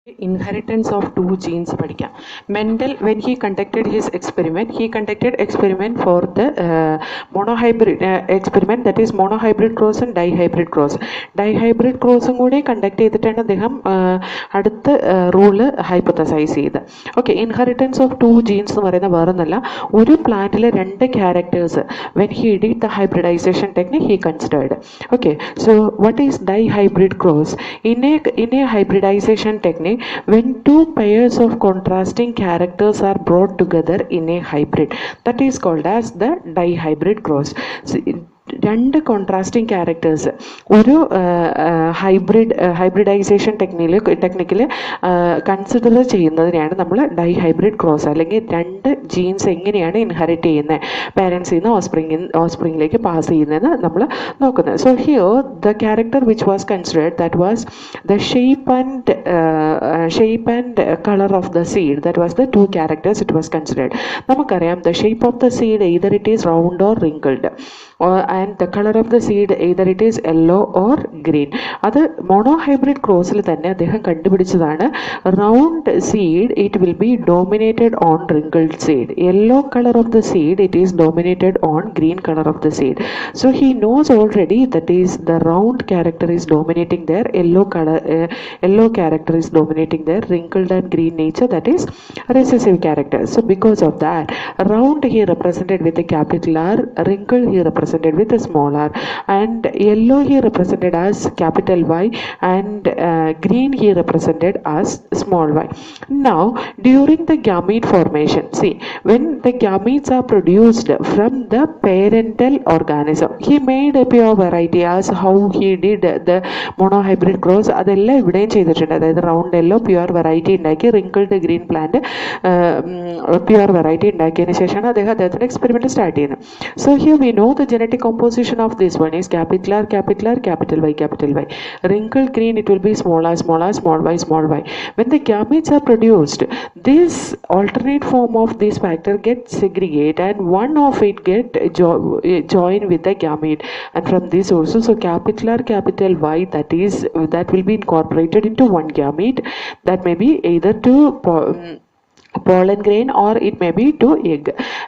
Inheritance of two genes പഠിക്കാം. Mendel, when he conducted his experiment, he conducted experiment for the monohybrid experiment, that is monohybrid cross and dihybrid cross. Dihybrid crossും കൂടി conduct ചെയ്തിട്ടാണ് അദ്ദേഹം അടുത്ത rule hypothesise ചെയ്ത്. Okay, inheritance of two genes എന്ന് പറയുന്ന വേറൊന്നല്ല, ഒരു പ്ലാന്റിലെ രണ്ട് characters when he did the hybridisation technique he considered. Okay, so what is dihybrid cross? In a hybridization technique, when two pairs of contrasting characters are brought together in a hybrid, that is called as the dihybrid cross. So, രണ്ട് contrasting characters ഒരു hybridisation ടെക്നിക്കിൽ consider ചെയ്യുന്നതിനെയാണ് നമ്മൾ dihybrid cross, അല്ലെങ്കിൽ രണ്ട് jeans എങ്ങനെയാണ് inherit ചെയ്യുന്നത്, പാരൻസിൽ നിന്ന് ഓസ്പ്രിങ്ങിലേക്ക് pass ചെയ്യുന്നതെന്ന് നമ്മൾ നോക്കുന്നത്. So here the character which was considered, that was the shape and colour of the seed. That was the two characters it was considered. നമുക്കറിയാം the shape of the seed either it is round or wrinkled, and the color of the seed either it is yellow or green. അത് monohybrid ക്രോസിൽ തന്നെ അദ്ദേഹം കണ്ടുപിടിച്ചതാണ്. Round seed it will be dominated on wrinkled seed. Yellow color of the seed it is dominated on green color of the seed. So he knows already that is the round character is dominating their yellow character is dominating their wrinkled and green nature, that is recessive character. So because of that, round he represented with a capital R, wrinkled he represented with a small r, and yellow he represented as capital Y, and green he represented as small y. Now during the gamete formation, see, when the gametes are produced from the parental organism, he made a pure variety as how he did the monohybrid cross. അതെല്ലാം ഇവിടെയും ചെയ്തിട്ടുണ്ട്. അതായത് round yellow pure variety ഉണ്ടാക്കി, wrinkled green plant pure variety ഉണ്ടാക്കിയതിന് ശേഷമാണ് അദ്ദേഹത്തിൻ്റെ experiment start ചെയ്യുന്നത്. So here we know the genetic composition of this one is capital R, capital Y, capital Y. Wrinkled green it will be small r, small y, small y. When the gametes are produced, this alternate form of this factor gets segregate, and one of it get join with the gamete, and from this also, so capital R, capital Y, that will be incorporated into one gamete, that may be either to pollen grain or it may be to egg.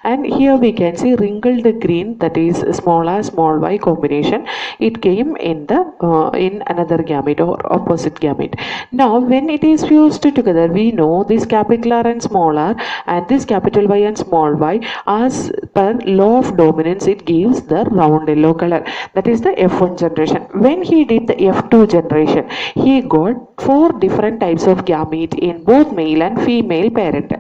And here we can see wrinkled green, that is small r small y combination, it came in another gamete or opposite gamete. Now when it is fused together, we know this capital R and small r and this capital Y and small y, as per law of dominance it gives the round yellow color, that is the F1 generation. When he did the F2 generation, he got 4 different types of gamete in both male and female parent.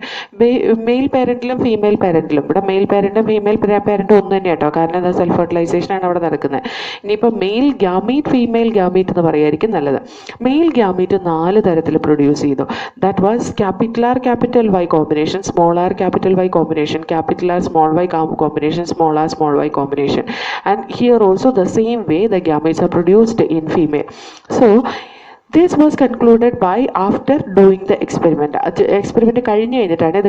Male പാരന്റിലും female പാരന്റിലും, ഇവിടെ male പാരന്റും female പാരന്റും ഒന്ന് തന്നെ കേട്ടോ, കാരണം എന്താ self fertilisation ആണ് അവിടെ നടക്കുന്നത്. ഇനിയിപ്പോൾ മെയിൽ ഗാമീറ്റ് ഫീമെയിൽ ഗാമീറ്റ് എന്ന് പറയായിരിക്കും നല്ലത്. മെയിൽ ഗാമീറ്റ് 4 തരത്തിൽ പ്രൊഡ്യൂസ് ചെയ്തു. That was capital R capital Y combination, small R capital Y combination, capital R small Y combination, small R small Y combination. And here also the same way the gametes are produced in female. So this was concluded by after doing the experiment. Experiment കഴിഞ്ഞ് കഴിഞ്ഞിട്ടാണ് ഇത്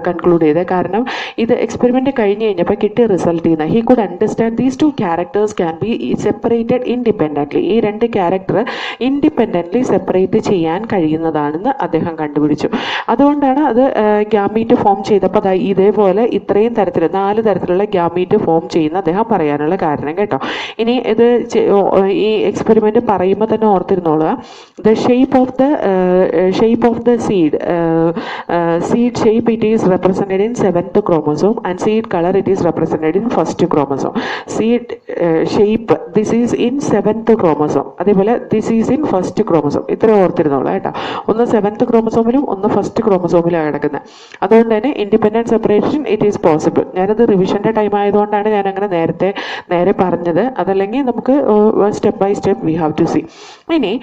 conclude ചെയ്തത്. കാരണം ഇത് experiment കഴിഞ്ഞ് കഴിഞ്ഞപ്പോൾ കിട്ടിയ result ചെയ്യുന്ന he could understand these 2 characters can be separated independently. ഈ 2 ക്യാരക്ടർ ഇൻഡിപെൻഡൻ്റ്ലി സെപ്പറേറ്റ് ചെയ്യാൻ കഴിയുന്നതാണെന്ന് അദ്ദേഹം കണ്ടുപിടിച്ചു. അതുകൊണ്ടാണ് അത് ഗ്യാമീറ്റ് ഫോം ചെയ്തപ്പോൾ അത് ഇതേപോലെ ഇത്രയും തരത്തിൽ 4 തരത്തിലുള്ള ഗ്യാമീറ്റ് ഫോം ചെയ്യുന്ന അദ്ദേഹം പറയാനുള്ള കാരണം കേട്ടോ. ഇനി ഇത് ഈ എക്സ്പെരിമെൻറ്റ് പറയുമ്പോൾ തന്നെ ഓർത്തിരുന്നോളുക, the shape of the seed shape it is represented in 7th chromosome, and seed color it is represented in 1st chromosome. Seed shape this is in 7th chromosome, അതേപോലെ this is in 1st chromosome. ഇത്ര ഓർത്തിരുന്നോളൂ കേട്ടോ. ഒന്ന് 7th ക്രോമസോമിലും ഒന്ന് 1st ക്രോമസോമിലാണ് കിടക്കുന്നത്. അതുകൊണ്ട് തന്നെ independent separation it is possible. ഞാനത് റിവിഷൻ്റെ time ആയതുകൊണ്ടാണ് ഞാൻ അങ്ങനെ നേരെ പറഞ്ഞത്. അതല്ലെങ്കിൽ നമുക്ക് step by step we have to see. ഇനി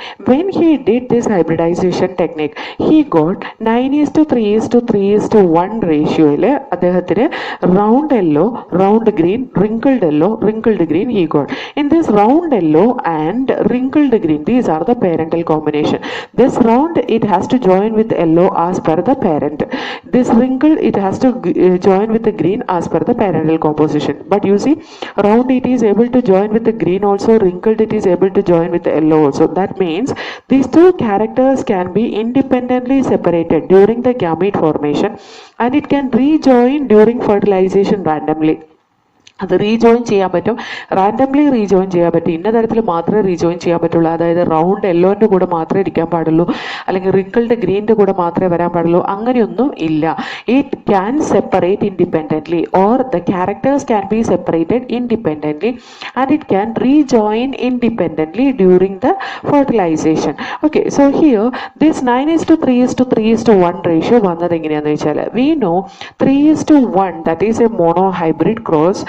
when he did this hybridization technique, he got 9:3:3:1 റേഷ്യോയിൽ അദ്ദേഹത്തിന് round yellow, round green, wrinkled yellow, wrinkled green he got. In this round yellow and wrinkled green, these are the parental combination. This round it has to join with yellow as per the parent. This wrinkled it has to join with the green as per the parental composition. But you see, round it is able to join with the green also, wrinkled it is able to join with the yellow also. That means These two characters can be independently separated during the gamete formation and it can rejoin during fertilization randomly. അത് rejoin ചെയ്യാൻ പറ്റും, randomly rejoin ചെയ്യാൻ പറ്റും. ഇന്ന തരത്തിൽ മാത്രമേ rejoin ചെയ്യാൻ പറ്റുള്ളൂ. അതായത് റൗണ്ട് യെല്ലോൻ്റെ കൂടെ മാത്രമേ ഇരിക്കാൻ പാടുള്ളൂ, അല്ലെങ്കിൽ റിങ്കിൾഡ് ഗ്രീനിൻ്റെ കൂടെ മാത്രമേ വരാൻ പാടുള്ളൂ, അങ്ങനെയൊന്നും ഇല്ല. It can separate independently or the characters can be separated independently and it can rejoin independently during the fertilisation. Okay, so here this 9:3:3:1 ratio വന്നത് എങ്ങനെയാണെന്ന് വെച്ചാൽ, we know 3:1 that is a monohybrid cross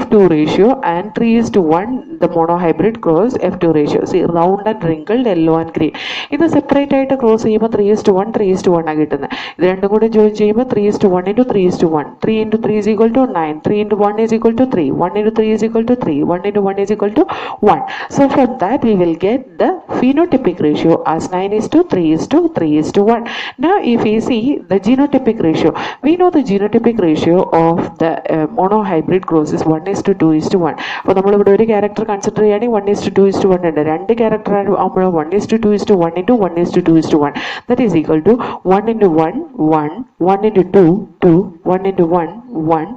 F2 ratio and 3:1 the monohybrid cross F2 ratio. See, round and wrinkled, yellow and green. ഇത് separate ആയിട്ട് cross ചെയ്യുമ്പോൾ 3:1 3:1 ആണ് കിട്ടുന്നത്. ഇത് രണ്ടും കൂടെ ജോയിൻ ചെയ്യുമ്പോൾ 3:1 into 3:1. 3 into 3 is equal to 9. 3 into 1 is equal to 3. 1 into 3 is equal to 3. 1 into 1 is equal to 1. So from that we will get the phenotypic ratio as 9:3:3:1. Now if we see the genotypic ratio, we know the genotypic ratio of the monohybrid cross is 1:2:1. അപ്പോൾ നമ്മളിവിടെ ഒരു character consider ചെയ്യുകയാണെങ്കിൽ 1:2:1 ഉണ്ട്. രണ്ട് character ആകുമ്പോൾ 1:2:1 into 1:2:1. That is equal to 1 into 1 1, 1 into 2 2, 1 into 1 1,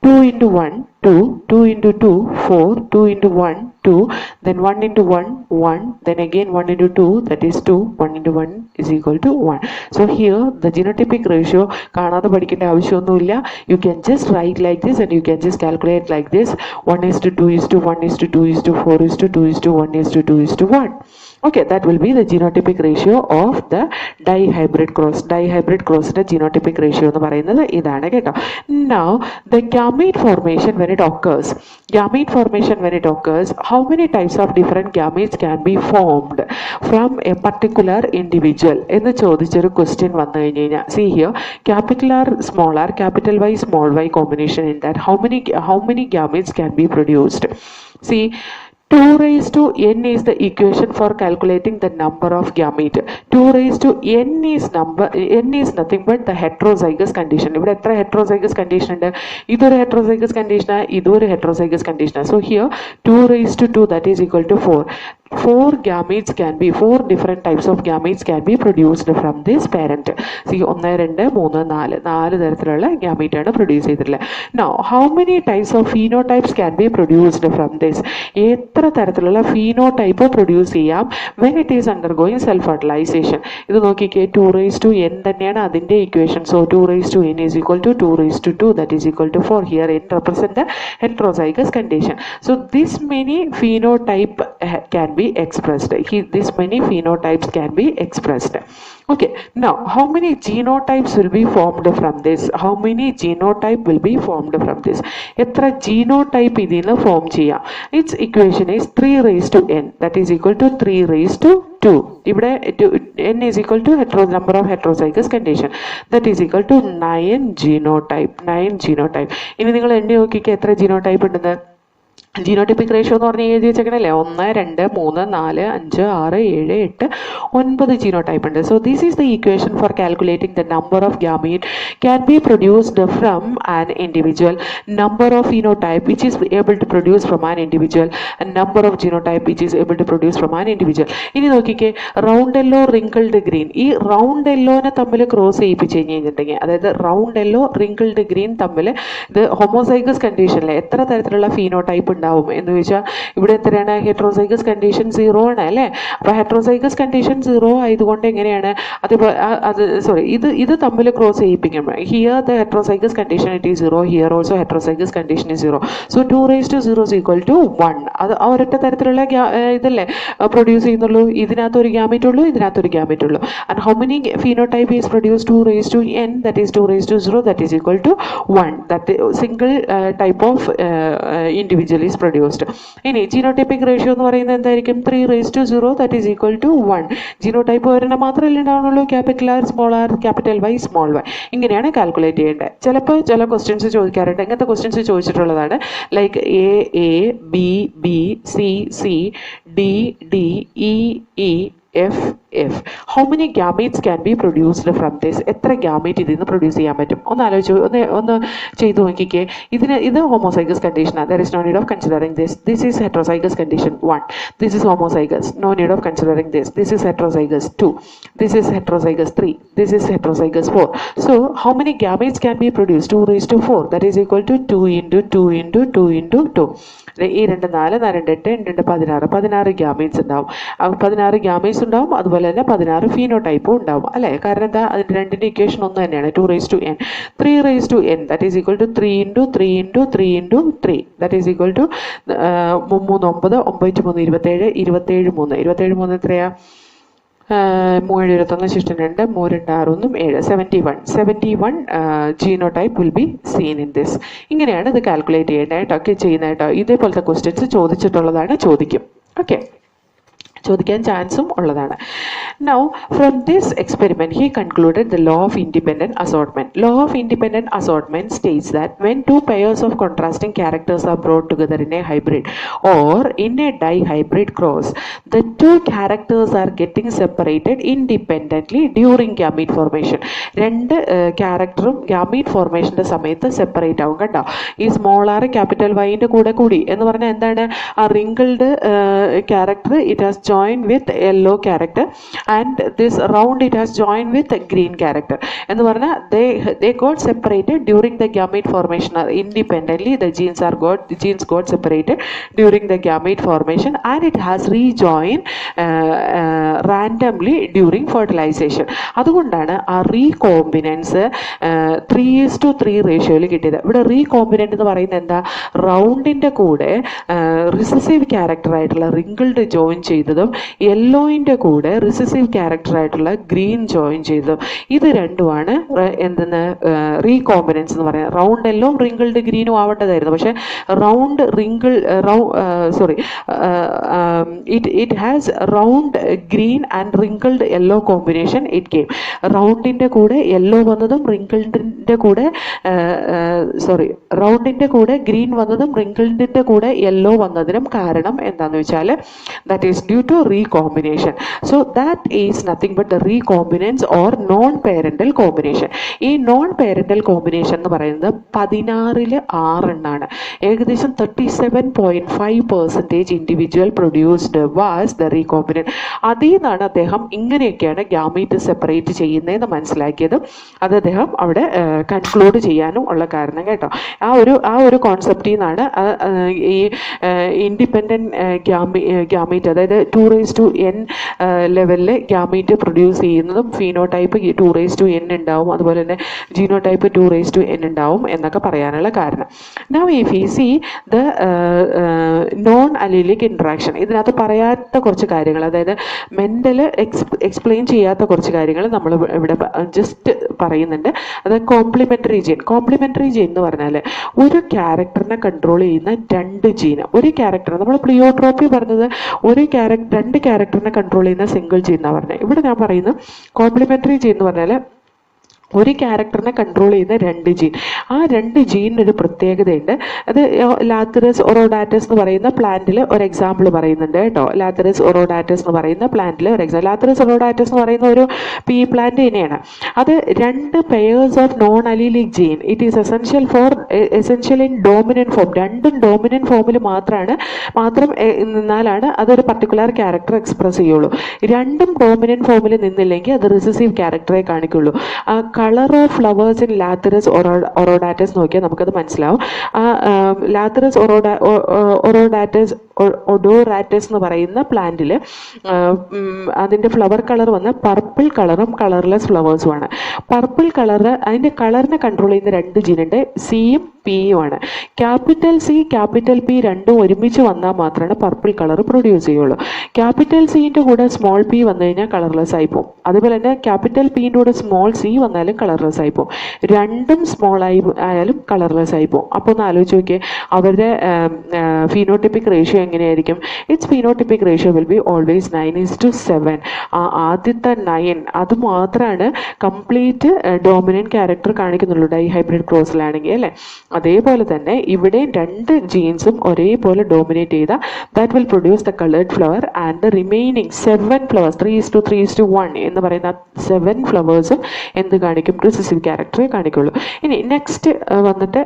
2 into 1 2, 2 into 2 4, 2 into 1 2, then 1 into 1 1, then again 1 into 2, that is 2, 1 into 1 is equal to 1. So here the genotypic ratio കാണാതെ പഠിക്കേണ്ട ആവശ്യമൊന്നുമില്ല. You can just write like this and you can just calculate like this. 1:1:1:2:1:2:1:1. Okay, that will be the genotypic ratio of the dihybrid cross. Dihybrid crossന്റെ genotypic ratio എന്ന് പറയുന്നത് ഇതാണ് കേട്ടോ. Now the gamete formation when it occurs, how many types of different gametes can be formed from a particular individual എന്ന് ചോദിച്ചൊരു question വന്നു കഴിഞ്ഞു കഴിഞ്ഞാൽ, see here, capital R small r capital Y small y combination in that how many gametes can be produced. See, 2 raised to n is the equation for calculating the number of gamete. 2 raised to n is nothing but the heterozygous condition. ഇവിടെ എത്ര heterozygous condition ഉണ്ട്? ഇതൊരു heterozygous condition ആണ്, ഇതൊരു heterozygous condition ആണ്. So here 2 raised to 2 that is equal to 4. 4 different types of gametes can be produced from this parent. See, 1 2 3 4 തരത്തിലുള്ള gamete ആണ് produce ചെയ്തിട്ടുള്ളത്. Now how many types of phenotypes can be produced from this? എത്ര തരത്തിലുള്ള phenotype produce ചെയ്യാം when it is undergoing self fertilization? ഇത് നോക്കിക്കേ, 2 raised to n തന്നെയാണ് അതിന്റെ equation. So 2 raised to n is equal to 2 raised to 2 that is equal to 4. Here n represent the heterozygous condition. So this many phenotype can be expressed. This many phenotypes can be expressed. Okay, now how many genotypes will be formed from this? എത്ര genotype ഇതിന് form ചെയ്യാം? Its equation is 3 raised to n that is equal to 3 raised to 2. ഇവിടെ n is equal to number of heterozygous condition that is equal to 9 genotype. ഇനി നിങ്ങൾ എണ്ണി നോക്കിക്കേ എത്ര genotype ഉണ്ടെന്ന്. Genotypic ratio എന്ന് പറഞ്ഞാൽ എഴുതി വെച്ചേക്കണല്ലേ, 1 2 3 4 5 6 7 8 9 genotype ഉണ്ട്. So this is the equation for calculating the number of gamete can be produced from an individual, number of phenotype which is able to produce from an individual, and number of genotype which is able to produce from an individual. ഇനി നോക്കിക്കേ, round yellow wrinkled green, ഈ round യെല്ലോനെ തമ്മിൽ cross ചെയ്യിപ്പിച്ച് കഴിഞ്ഞിട്ടുണ്ടെങ്കിൽ, അതായത് round yellow wrinkled green തമ്മിൽ ഇത് homozygous കണ്ടീഷനിൽ എത്ര തരത്തിലുള്ള ഫീനോടൈപ്പ് ഉണ്ടാവും എന്ന് ചോദിച്ചാൽ, ഇവിടെ എത്രയാണ്? ഹെട്രോസൈഗസ് കണ്ടീഷൻ 0 ആണ് അല്ലേ. അപ്പോൾ ഹെട്രോസൈഗസ് കണ്ടീഷൻ 0 ആയതുകൊണ്ട് എങ്ങനെയാണ് ഇത് തമ്മിൽ ക്രോസ് ചെയ്യിപ്പിക്കുമ്പോൾ, here the heterozygous condition it is 0, here also heterozygous condition is 0. So 2 raised to 0 is equal to 1. അത് ഒരൊറ്റ തരത്തിലുള്ള ഇതല്ലേ പ്രൊഡ്യൂസ് ചെയ്യുന്നുള്ളൂ. ഇതിനകത്തൊരു ഗ്യാമറ്റ് ഉള്ളൂ, ഇതിനകത്തൊരു ഗ്യാമറ്റ് ഉള്ളൂ. And how many phenotype is produce? 2 raised to n that is 2 raised to 0 that is equal to 1. That single type of individual is produced. ഇനി genotypic ratio എന്ന് പറയുന്നത് എന്തായിരിക്കും? 3 raised to 0 that is equal to 1. genotype ഒരെണ്ണം മാത്രമല്ലേ ഉണ്ടാവുള്ളൂ, capital R small R capital Y small Y. ഇങ്ങനെയാണ് calculate ചെയ്യേണ്ടത്. ചിലപ്പോൾ ചില ക്വസ്റ്റ്യൻസ് ചോദിക്കാറുണ്ട്, ഇങ്ങനത്തെ ക്വസ്റ്റ്യൻസ് ചോദിച്ചിട്ടുള്ളതാണ്. Like A B B C C D D E E F F. How many gametes can be produced from this? എത്ര gamete ഇതിൽ നിന്ന് പ്രൊഡ്യൂസ് ചെയ്യാൻ പറ്റും? ഒന്ന് ആലോചിച്ചു, ഒന്ന് ചെയ്തു നോക്കിക്കേ. ഇത് ഹോമോസൈഗസ് കണ്ടീഷനാണ്. There is no need of considering this. This is heterozygous condition 1. This is homozygous. No need of considering this. This is heterozygous 2. This is heterozygous 3. This is heterozygous 4. So how many gametes can be produce? 2⁴. That is equal to 2 into 2 into 2 into 2. ഈ 2 4, 4 8, 2 16. 16 gametes ഉണ്ടാവും. 16 gametes ഉണ്ടാവും. അതുപോലെ തന്നെ 16 ഫീനോടൈപ്പും ഉണ്ടാവും അല്ലേ? കാരണം എന്താ, അതിൻ്റെ രണ്ടിൻ്റെ ഇക്വേഷൻ ഒന്ന് തന്നെയാണ്. 2⁻n. 3⁻n that is equal to 3 into 3 into 3 into 3. That is equal to 3 9, 9 3 27, 27 3. 27 3 എത്രയാ? 3 21 ശിഷ്ടം 2, 3 2 6 7. 71 genotype will be scene in this. ഇങ്ങനെയാണ് ഇത് കാൽക്കുലേറ്റ് ചെയ്യേണ്ടതായിട്ടൊക്കെ ചെയ്യുന്നതായിട്ടോ. ഇതേപോലത്തെ ക്വസ്റ്റ്യൻസ് ചോദിച്ചിട്ടുള്ളതാണ്, ചോദിക്കും. ഓക്കെ, ചോദിക്കാൻ ചാൻസും ഉള്ളതാണ്. Now from this experiment he concluded the law of independent assortment. Law of independent assortment states that when two pairs of contrasting characters are brought together in a hybrid or in a dihybrid cross, the two characters are getting separated independently during gamete formation. രണ്ട് ക്യാരക്ടറും gamete ഫോർമേഷൻ്റെ സമയത്ത് separate ആവും കേട്ടോ. ഈ small R capital വൈൻ്റെ കൂടി എന്ന് പറഞ്ഞാൽ എന്താണ്, ആ wrinkled character it has joined with yellow character and this round it has joined with green character എന്ന് പറഞ്ഞാൽ they got separated during the gamete formation independently. The genes got separated during the gamete formation and it has rejoined randomly during fertilization. അതുകൊണ്ടാണ് ആ recombinants 3:3 റേഷ്യോയിൽ കിട്ടിയത്. ഇവിടെ recombinant എന്ന് പറയുന്നത് എന്താ, റൗണ്ടിൻ്റെ കൂടെ റിസസീവ് ക്യാരക്ടർ ആയിട്ടുള്ള റിങ്കിൾഡ് ജോയിൻ ചെയ്തതും യെല്ലോയിൻ്റെ കൂടെ റിസസീവ് ക്യാരക്ടറായിട്ടുള്ള ഗ്രീൻ ജോയിൻ ചെയ്തു. ഇത് രണ്ടുമാണ് എന്തെന്ന് റീകോമ്പിനൻസ് എന്ന് പറയുന്നത്. റൗണ്ട് യെല്ലോ റിങ്കിൾഡ് ഗ്രീനും ആവേണ്ടതായിരുന്നു, പക്ഷേ round wrinkle it has round green and wrinkled yellow combination it came. റൗണ്ടിൻ്റെ കൂടെ യെല്ലോ വന്നതും റിങ്കിൾഡിൻ്റെ കൂടെ റൗണ്ടിൻ്റെ കൂടെ ഗ്രീൻ വന്നതും റിങ്കിൾഡിൻ്റെ കൂടെ യെല്ലോ വന്നതിനും കാരണം എന്താണെന്ന് വെച്ചാൽ that is due to recombination. So that is nothing but the recombinance or non-parental combination. ഈ നോൺ പാരൻ്റൽ കോമ്പിനേഷൻ എന്ന് പറയുന്നത് 16-ൽ 6 എണ്ണാണ്. ഏകദേശം 37.5% individual produced was the recombinant. അതിൽ നിന്നാണ് അദ്ദേഹം ഇങ്ങനെയൊക്കെയാണ് ഗ്യാമീറ്റ് സെപ്പറേറ്റ് ചെയ്യുന്നതെന്ന് മനസ്സിലാക്കിയത്. അത് അദ്ദേഹം അവിടെ കൺക്ലൂഡ് ചെയ്യാനും ഉള്ള കാരണം കേട്ടോ. ആ ഒരു കോൺസെപ്റ്റിൽ നിന്നാണ് ഈ ഇൻഡിപെൻഡൻറ്റ് ഗ്യാമീറ്റ്, അതായത് 2⁻n ലെവലിൽ ഗ്യാമീറ്റ് പ്രൊഡ്യൂസ് ചെയ്യുന്നതും ഫീനോടൈപ്പ് 2⁻n ഉണ്ടാവും, അതുപോലെ തന്നെ ജീനോടൈപ്പ് 2⁻n ഉണ്ടാവും എന്നൊക്കെ പറയാനുള്ള കാരണം. Now if you see the non allelic interaction, ഇതിനകത്ത് പറയാത്ത കുറച്ച് കാര്യങ്ങൾ, അതായത് മെൻ്റൽ എക്സ്പ്ലെയിൻ ചെയ്യാത്ത കുറച്ച് കാര്യങ്ങൾ നമ്മൾ ഇവിടെ ജസ്റ്റ് പറയുന്നുണ്ട്. അത് കോംപ്ലിമെൻ്ററി ജീൻ. കോംപ്ലിമെൻ്ററി ജീൻ എന്ന് പറഞ്ഞാൽ ഒരു ക്യാരക്ടറിനെ കൺട്രോൾ ചെയ്യുന്ന 2 ജീൻ. ഒരു ക്യാരക്ടർ നമ്മൾ പ്ലിയോട്രോപ്പി പറഞ്ഞത് രണ്ട് ക്യാരക്ടറിനെ കൺട്രോൾ ചെയ്യുന്ന സിംഗിൾ ജീൻ എന്നാണ് പറഞ്ഞത്. ഇവിടെ ഞാൻ പറയുന്നത് കോംപ്ലിമെൻ്ററി ജീൻ എന്ന് പറഞ്ഞാൽ ഒരു ക്യാരക്ടറിനെ കൺട്രോൾ ചെയ്യുന്ന 2 ജീൻ. ആ 2 ജീനിനൊരു പ്രത്യേകതയുണ്ട്. അത് ലാത്തറസ് ഒറോഡാറ്റസ് എന്ന് പറയുന്ന പ്ലാന്റിൽ ഒരു എക്സാമ്പിൾ പറയുന്നുണ്ട് കേട്ടോ. ലാത്തറസ് ഒറോഡാറ്റസ് എന്ന് പറയുന്ന പ്ലാന്റിൽ ഒരു എക്സാമ്പിൾ. ലാത്തറസ് ഒറോഡാറ്റസ് എന്ന് പറയുന്ന ഒരു പീ പ്ലാന്റ് തന്നെയാണ്. അത് 2 pairs of non allelic gene. It is essential in dominant form. രണ്ടും ഡോമിനൻറ്റ് ഫോമിൽ മാത്രം നിന്നാലാണ് അതൊരു പർട്ടിക്കുലർ ക്യാരക്ടർ എക്സ്പ്രസ് ചെയ്യുള്ളൂ. രണ്ടും ഡോമിനൻറ്റ് ഫോമിൽ നിന്നില്ലെങ്കിൽ അത് റിസസീവ് ക്യാരക്ടറെ കാണിക്കുള്ളൂ. Colour of flowers in Lathyrus odoratus നോക്കിയാൽ നമുക്കത് മനസ്സിലാവും. ലാത്തറസ് ഒഡോറാറ്റസ് എന്ന് പറയുന്ന പ്ലാന്റിൽ അതിൻ്റെ ഫ്ലവർ കളർ വന്ന് പർപ്പിൾ കളറും കളർലെസ് ഫ്ലവേഴ്സുമാണ്. പർപ്പിൾ കളർ അതിൻ്റെ കളറിനെ കൺട്രോൾ ചെയ്യുന്ന 2 ജീനുണ്ട്, സിയും പിയുമാണ്. ക്യാപിറ്റൽ സി ക്യാപിറ്റൽ പി രണ്ടും ഒരുമിച്ച് വന്നാൽ മാത്രമാണ് പർപ്പിൾ കളർ പ്രൊഡ്യൂസ് ചെയ്യുള്ളൂ. ക്യാപിറ്റൽ സിൻ്റെ കൂടെ സ്മോൾ പി വന്നു കഴിഞ്ഞാൽ കളർലെസ് ആയി പോകും. അതുപോലെ തന്നെ ക്യാപിറ്റൽ പിൻ്റെ കൂടെ സ്മോൾ സി വന്നാലും കളർലെസ് ആയി പോകും. രണ്ടും സ്മോൾ ആയാലും കളർലെസ് ആയി പോകും. അപ്പോൾ ഒന്ന് ആലോചിച്ച് നോക്കിയേ, അവരുടെ ഫീനോട്ടിപ്പിക് റേഷ്യോ എങ്ങനെയായിരിക്കും? It's phenotypic ratio will be always 9:7. ആദ്യത്തെ 9 അത് മാത്രമാണ് കംപ്ലീറ്റ് ഡോമിനൻറ്റ് ക്യാരക്ടർ കാണിക്കുന്നുള്ളൂ ഡൈഹൈബ്രിഡ് ക്രോസിലാണെങ്കിൽ അല്ലേ. അതേപോലെ തന്നെ ഇവിടെ രണ്ട് ജീൻസും ഒരേപോലെ ഡോമിനേറ്റ് ചെയ്ത that will produce the coloured flower and the remaining 7 flowers 3:3:1 എന്ന് പറയുന്ന 7 ഫ്ലവേഴ്സും എന്ത് കാണിക്കും? റിസസീവ് ക്യാരക്ടറെ കാണിക്കുള്ളൂ. ഇനി നെക്സ്റ്റ് വന്നിട്ട്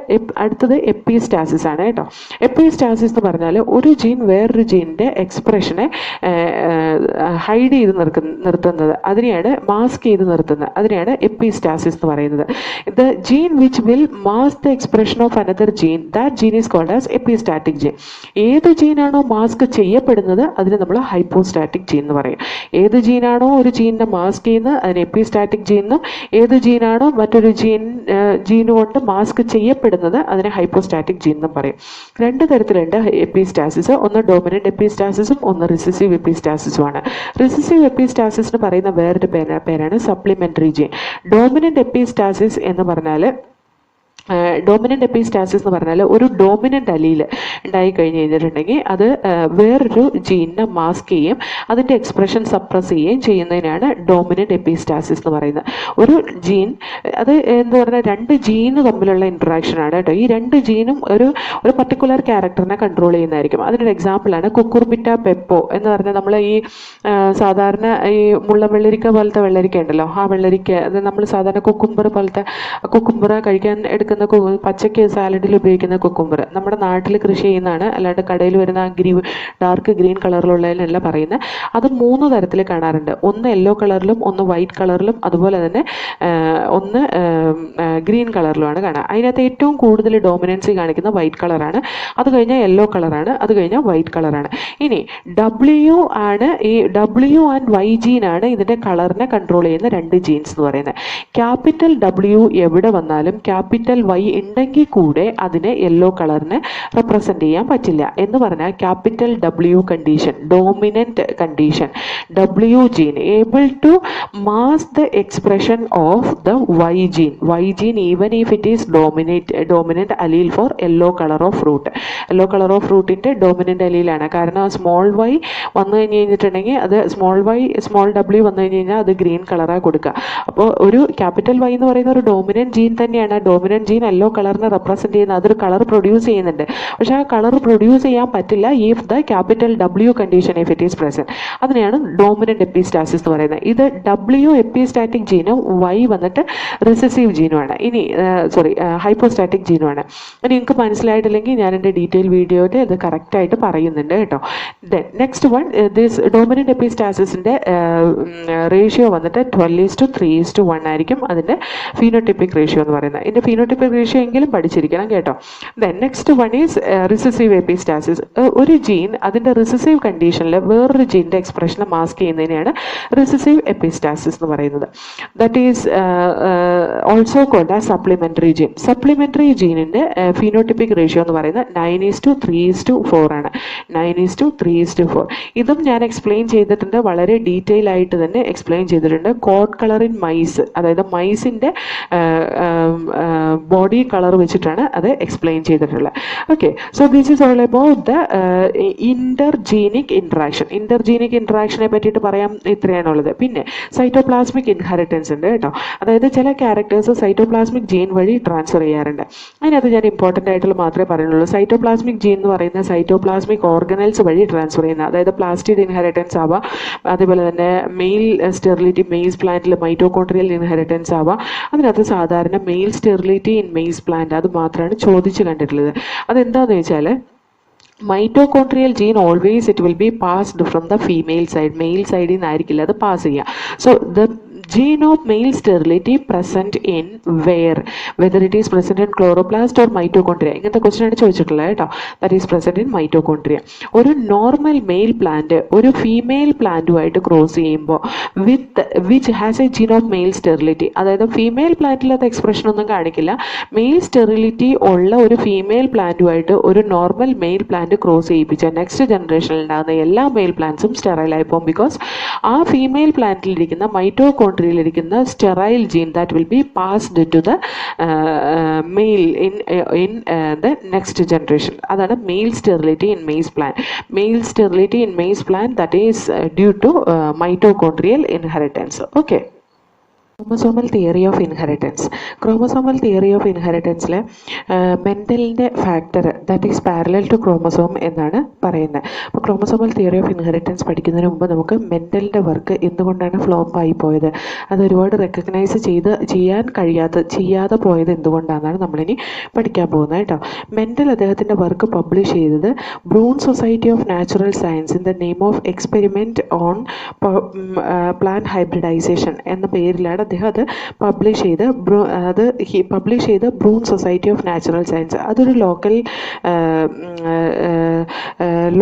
അടുത്തത് എപ്പിസ്റ്റാസിസ് ആണ് കേട്ടോ. എപ്പിസ്റ്റാസിസ് എന്ന് പറഞ്ഞാൽ ഒരു ജീൻ വേറൊരു ജീനിൻ്റെ എക്സ്പ്രഷനെ ഹൈഡ് ചെയ്ത് നിർത്തുന്നത്, അതിനെയാണ് മാസ്ക് ചെയ്ത് നിർത്തുന്നത്, അതിനെയാണ് എപ്പിസ്റ്റാസിസ് എന്ന് പറയുന്നത്. The gene which will mask the expression of another gene, that gene is called as epistatic gene. ഏത് ജീനാണോ മാസ്ക് ചെയ്യപ്പെടുന്നത് അതിന് നമ്മൾ ഹൈപ്പോസ്റ്റാറ്റിക് ജീൻ എന്ന് പറയും. ഏത് ജീനാണോ ഒരു ജീനിനെ മാസ്ക് ചെയ്യുന്നത് അതിന് എപ്പിസ്റ്റാറ്റിക് ജീൻ എന്നും, ഏത് ജീനാണോ മറ്റൊരു ജീൻ കൊണ്ട് മാസ്ക് ചെയ്യപ്പെടുന്നത് അതിനെ ഹൈപ്പോസ്റ്റാറ്റിക് ജീൻ എന്നും പറയും. രണ്ട് തരത്തിലുണ്ട് എപ്പിസ്റ്റാസിസ്. ഒന്ന് ഡോമിനന്റ് എപ്പിസ്റ്റാസിസും ഒന്ന് റിസസീവ് എപ്പിസ്റ്റാസിസുമാണ്. റിസസീവ് എപ്പിസ്റ്റാസിസ് എന്ന് പറയുന്ന വേറൊരു പേരാണ് സപ്ലിമെന്ററി ജീൻ. ഡോമിനന്റ് എപ്പിസ്റ്റാസിസ് എന്ന് പറഞ്ഞാൽ ഡോമിനൻ്റ് എപ്പിസ്റ്റാസിസ് എന്ന് പറഞ്ഞാൽ ഒരു ഡോമിനൻ്റ് അലീൽ ഉണ്ടായി കഴിഞ്ഞ് കഴിഞ്ഞിട്ടുണ്ടെങ്കിൽ അത് വേറൊരു ജീനിനെ മാസ്ക് ചെയ്യുകയും അതിൻ്റെ എക്സ്പ്രഷൻ സപ്രസ് ചെയ്യുകയും ചെയ്യുന്നതിനാണ് ഡോമിനൻ്റ് എപ്പിസ്റ്റാസിസ് എന്ന് പറയുന്നത്. ഒരു ജീൻ അത് എന്ന് പറഞ്ഞാൽ രണ്ട് ജീന് തമ്മിലുള്ള ഇൻട്രാക്ഷനാണ് കേട്ടോ. ഈ രണ്ട് ജീനും ഒരു പർട്ടിക്കുലർ ക്യാരക്ടറിനെ കൺട്രോൾ ചെയ്യുന്നതായിരിക്കും. അതിനൊരു എക്സാമ്പിളാണ് കുക്കുർബിറ്റ പെപ്പോ എന്ന് പറഞ്ഞാൽ നമ്മൾ ഈ സാധാരണ ഈ മുള്ള വെള്ളരിക്ക പോലത്തെ വെള്ളരിക്ക ഉണ്ടല്ലോ, ആ വെള്ളരിക്ക അത് നമ്മൾ സാധാരണ കുക്കുംബർ പോലത്തെ കുക്കുംബർ കഴിക്കാൻ എടുക്കുന്ന പച്ചക്ക് സാലഡിൽ ഉപയോഗിക്കുന്ന കുക്കുംബർ നമ്മുടെ നാട്ടിൽ കൃഷി ചെയ്യുന്നതാണ്, അല്ലാണ്ട് കടയിൽ വരുന്ന ഡാർക്ക് ഗ്രീൻ കളറിലുള്ളതിനല്ല പറയുന്നത്. അത് 3 തരത്തിൽ കാണാറുണ്ട്. ഒന്ന് യെല്ലോ കളറിലും ഒന്ന് വൈറ്റ് കളറിലും അതുപോലെ തന്നെ ഒന്ന് ഗ്രീൻ കളറിലുമാണ് കാണുക. അതിനകത്ത് ഏറ്റവും കൂടുതൽ ഡോമിനൻസി കാണിക്കുന്ന വൈറ്റ് കളറാണ്, അത് കഴിഞ്ഞാൽ യെല്ലോ കളറാണ്, അത് കഴിഞ്ഞാൽ വൈറ്റ് കളറാണ്. ഇനി W ആണ്, ഈ W ആൻഡ് Y ജീനാണ് ഇതിൻ്റെ കളറിനെ കൺട്രോൾ ചെയ്യുന്ന രണ്ട് ജീൻസ് എന്ന് പറയുന്നത്. ക്യാപിറ്റൽ W എവിടെ വന്നാലും ക്യാപിറ്റൽ Y ഉണ്ടെങ്കിൽ കൂടെ അതിനെ യെല്ലോ കളറിനെ റെപ്രസെൻ്റ് ചെയ്യാൻ പറ്റില്ല. എന്ന് പറഞ്ഞാൽ capital W condition, dominant condition, W gene able to mask the expression of the Y gene. Y gene even if it is dominant allele for yellow colour of fruit. Yellow colour of ഫ്രൂട്ടിൻ്റെ dominant അലീലാണ്. കാരണം small y വന്നു കഴിഞ്ഞ് കഴിഞ്ഞിട്ടുണ്ടെങ്കിൽ അത് small W വന്നു കഴിഞ്ഞ് കഴിഞ്ഞാൽ അത് ഗ്രീൻ കളറാണ് കൊടുക്കുക. അപ്പോൾ ഒരു ക്യാപിറ്റൽ Y എന്ന് പറയുന്ന ഒരു ഡോമിനൻറ്റ് ജീൻ തന്നെയാണ്. ഡോമിനൻറ്റ് ജീൻ യെല്ലോ കളറിനെ റെപ്രസെൻ്റ് ചെയ്യുന്ന അതൊരു കളർ പ്രൊഡ്യൂസ് ചെയ്യുന്നുണ്ട്. പക്ഷേ ആ കളർ പ്രൊഡ്യൂസ് ചെയ്യാൻ പറ്റില്ല if the capital W condition if it is present. അതിനെയാണ് ഡോമിനൻറ്റ് എപ്പിസ്റ്റാസിസ് എന്ന് പറയുന്നത്. ഇത് W എപ്പിസ്റ്റാറ്റിക് ജീനും Y വന്നിട്ട് റിസസീവ് ജീനുമാണ്. ഇനി ഹൈപ്പോസ്റ്റാറ്റിക് ജീനുമാണ്. ഇനി നിങ്ങൾക്ക് മനസ്സിലായിട്ടില്ലെങ്കിൽ ഞാൻ എൻ്റെ ഡീറ്റെയിൽ വീഡിയോയിൽ ഇത് കറക്റ്റായിട്ട് പറയുന്നുണ്ട് കേട്ടോ. Then next one, this dominant എപ്പിസ്റ്റാസിസിൻ്റെ റേഷ്യോ വന്നിട്ട് 12:3:1 ആയിരിക്കും അതിൻ്റെ ഫീനോട്ടിപ്പിക് റേഷ്യോ എന്ന് പറയുന്നത്. ഇതിൻ്റെ ഫീനോട്ടിപ്പിക് റേഷ്യോ എങ്കിലും പഠിച്ചിരിക്കണം കേട്ടോ. Then next one is recessive epistasis. ഒരു ജീൻ അതിൻ്റെ റിസസീവ് കണ്ടീഷനിൽ വേറൊരു ജീൻ്റെ എക്സ്പ്രഷനെ മാസ്ക് ചെയ്യുന്നതിനെയാണ് റിസസീവ് എപ്പിസ്റ്റാസിസ് എന്ന് പറയുന്നത്. That is also called as supplementary gene. Supplementary ജീനിൻ്റെ ഫീനോട്ടിപ്പിക് റേഷ്യോ എന്ന് പറയുന്നത് 9:3:4 ആണ്. 9:3:4. ഇതും ഞാൻ എക്സ്പ്ലെയിൻ ചെയ്തിട്ടുണ്ട്, വളരെ ഡീറ്റെയിൽ ആയിട്ട് തന്നെ എക്സ്പ്ലെയിൻ ചെയ്തിട്ടുണ്ട്. കോഡ് കളർ ഇൻ മൈസ്, അതായത് മൈസിൻ്റെ ബോഡി കളർ വെച്ചിട്ടാണ് അത് എക്സ്പ്ലെയിൻ ചെയ്തിട്ടുള്ളത്. Okay, so this is all about the intergenic interaction. Intergenic ഇൻട്രാക്ഷനെ പറ്റിയിട്ട് പറയാം ഇത്രയാണുള്ളത്. പിന്നെ സൈറ്റോപ്ലാസ്മിക് ഇൻഹെറിറ്റൻസ് ഉണ്ട് കേട്ടോ. അതായത് ചില ക്യാരക്ടേഴ്സ് സൈറ്റോപ്ലാസ്മിക് ജീൻ വഴി ട്രാൻസ്ഫർ ചെയ്യാറുണ്ട്. അതിനകത്ത് ഞാൻ ഇമ്പോർട്ടൻ്റ് ആയിട്ടുള്ള മാത്രമേ പറയുന്നുള്ളൂ. സൈറ്റോപ്ലാസ്മിക് ജീൻ എന്ന് പറയുന്ന സൈറ്റോപ്ലാസ്മിക് ഓർഗനൽസ് വഴി ട്രാൻസ്ഫർ ചെയ്യുന്ന, അതായത് പ്ലാസ്റ്റിഡ് ഇൻഹെറിറ്റൻസ് ആവാം, അതേപോലെ തന്നെ മെയിൽ സ്റ്റെറിലിറ്റി മെയിസ് പ്ലാന്റിൽ മൈറ്റോകോൺട്രിയൽ ഇൻഹെറിറ്റൻസ് ആവാം. അതിനകത്ത് സാധാരണ male sterility in maize plant അത് മാത്രമാണ് ചോദിച്ചു കണ്ടിട്ടുള്ളത്. അതെന്താണെന്ന് വെച്ചാൽ mitochondrial gene always it will be passed from the female side, male സൈഡിൽ നിന്നായിരിക്കില്ല അത് പാസ് ചെയ്യുക. So the gene of male sterility present in whether it is present in chloroplast or mitochondria. ഇങ്ങനത്തെ ക്വസ്റ്റ്യൻ ആണ് ചോദിച്ചിട്ടുള്ളത് കേട്ടോ. That is present in mitochondria. ഒരു normal male plant ഒരു ഫീമെയിൽ പ്ലാന്റുമായിട്ട് ക്രോസ് ചെയ്യുമ്പോൾ which has a gene of male sterility, അതായത് female പ്ലാന്റിൽ അത് എക്സ്പ്രഷൻ ഒന്നും കാണിക്കില്ല. മെയിൽ സ്റ്റെറിലിറ്റി ഉള്ള ഒരു ഫീമെയിൽ പ്ലാന്റുമായിട്ട് ഒരു നോർമൽ മെയിൽ പ്ലാന്റ് ക്രോസ് ചെയ്യിപ്പിച്ചാൽ നെക്സ്റ്റ് ജനറേഷനിൽ ഉണ്ടാകുന്ന എല്ലാ മെയിൽ പ്ലാന്റ്സും സ്റ്റെറൈലായി പോകും. ബിക്കോസ് ആ ഫീമെയിൽ പ്ലാന്റിലിരിക്കുന്ന മൈറ്റോകോൺട്രിയ മൈറ്റോകോൺട്രിയയിലിരിക്കുന്ന sterile gene that will be passed to the male in the next generation. അതാണ് male sterility in maize plant. Male sterility in maize plant that is due to mitochondrial inheritance. Okay. Chromosomal theory of inheritance. Chromosomal theory of ഇൻഹെറിറ്റൻസിൽ മെൻഡലിൻ്റെ factor that is parallel to chromosome എന്നാണ് പറയുന്നത്. അപ്പോൾ chromosomal theory of inheritance പഠിക്കുന്നതിന് മുമ്പ് നമുക്ക് മെൻഡലിൻ്റെ work എന്തുകൊണ്ടാണ് flop ആയി പോയത്, അത് ഒരുപാട് റെക്കഗ്നൈസ് ചെയ്യാതെ പോയത് എന്തുകൊണ്ടാണെന്നാണ് നമ്മളിനി പഠിക്കാൻ പോകുന്നത് കേട്ടോ. മെൻഡൽ അദ്ദേഹത്തിൻ്റെ വർക്ക് പബ്ലിഷ് ചെയ്തത് Brunn society of natural science in the name of experiment on plant hybridisation എന്ന പേരിലാണ് അദ്ദേഹം അത് പബ്ലിഷ് ചെയ്ത് Brunn society of natural science. അതൊരു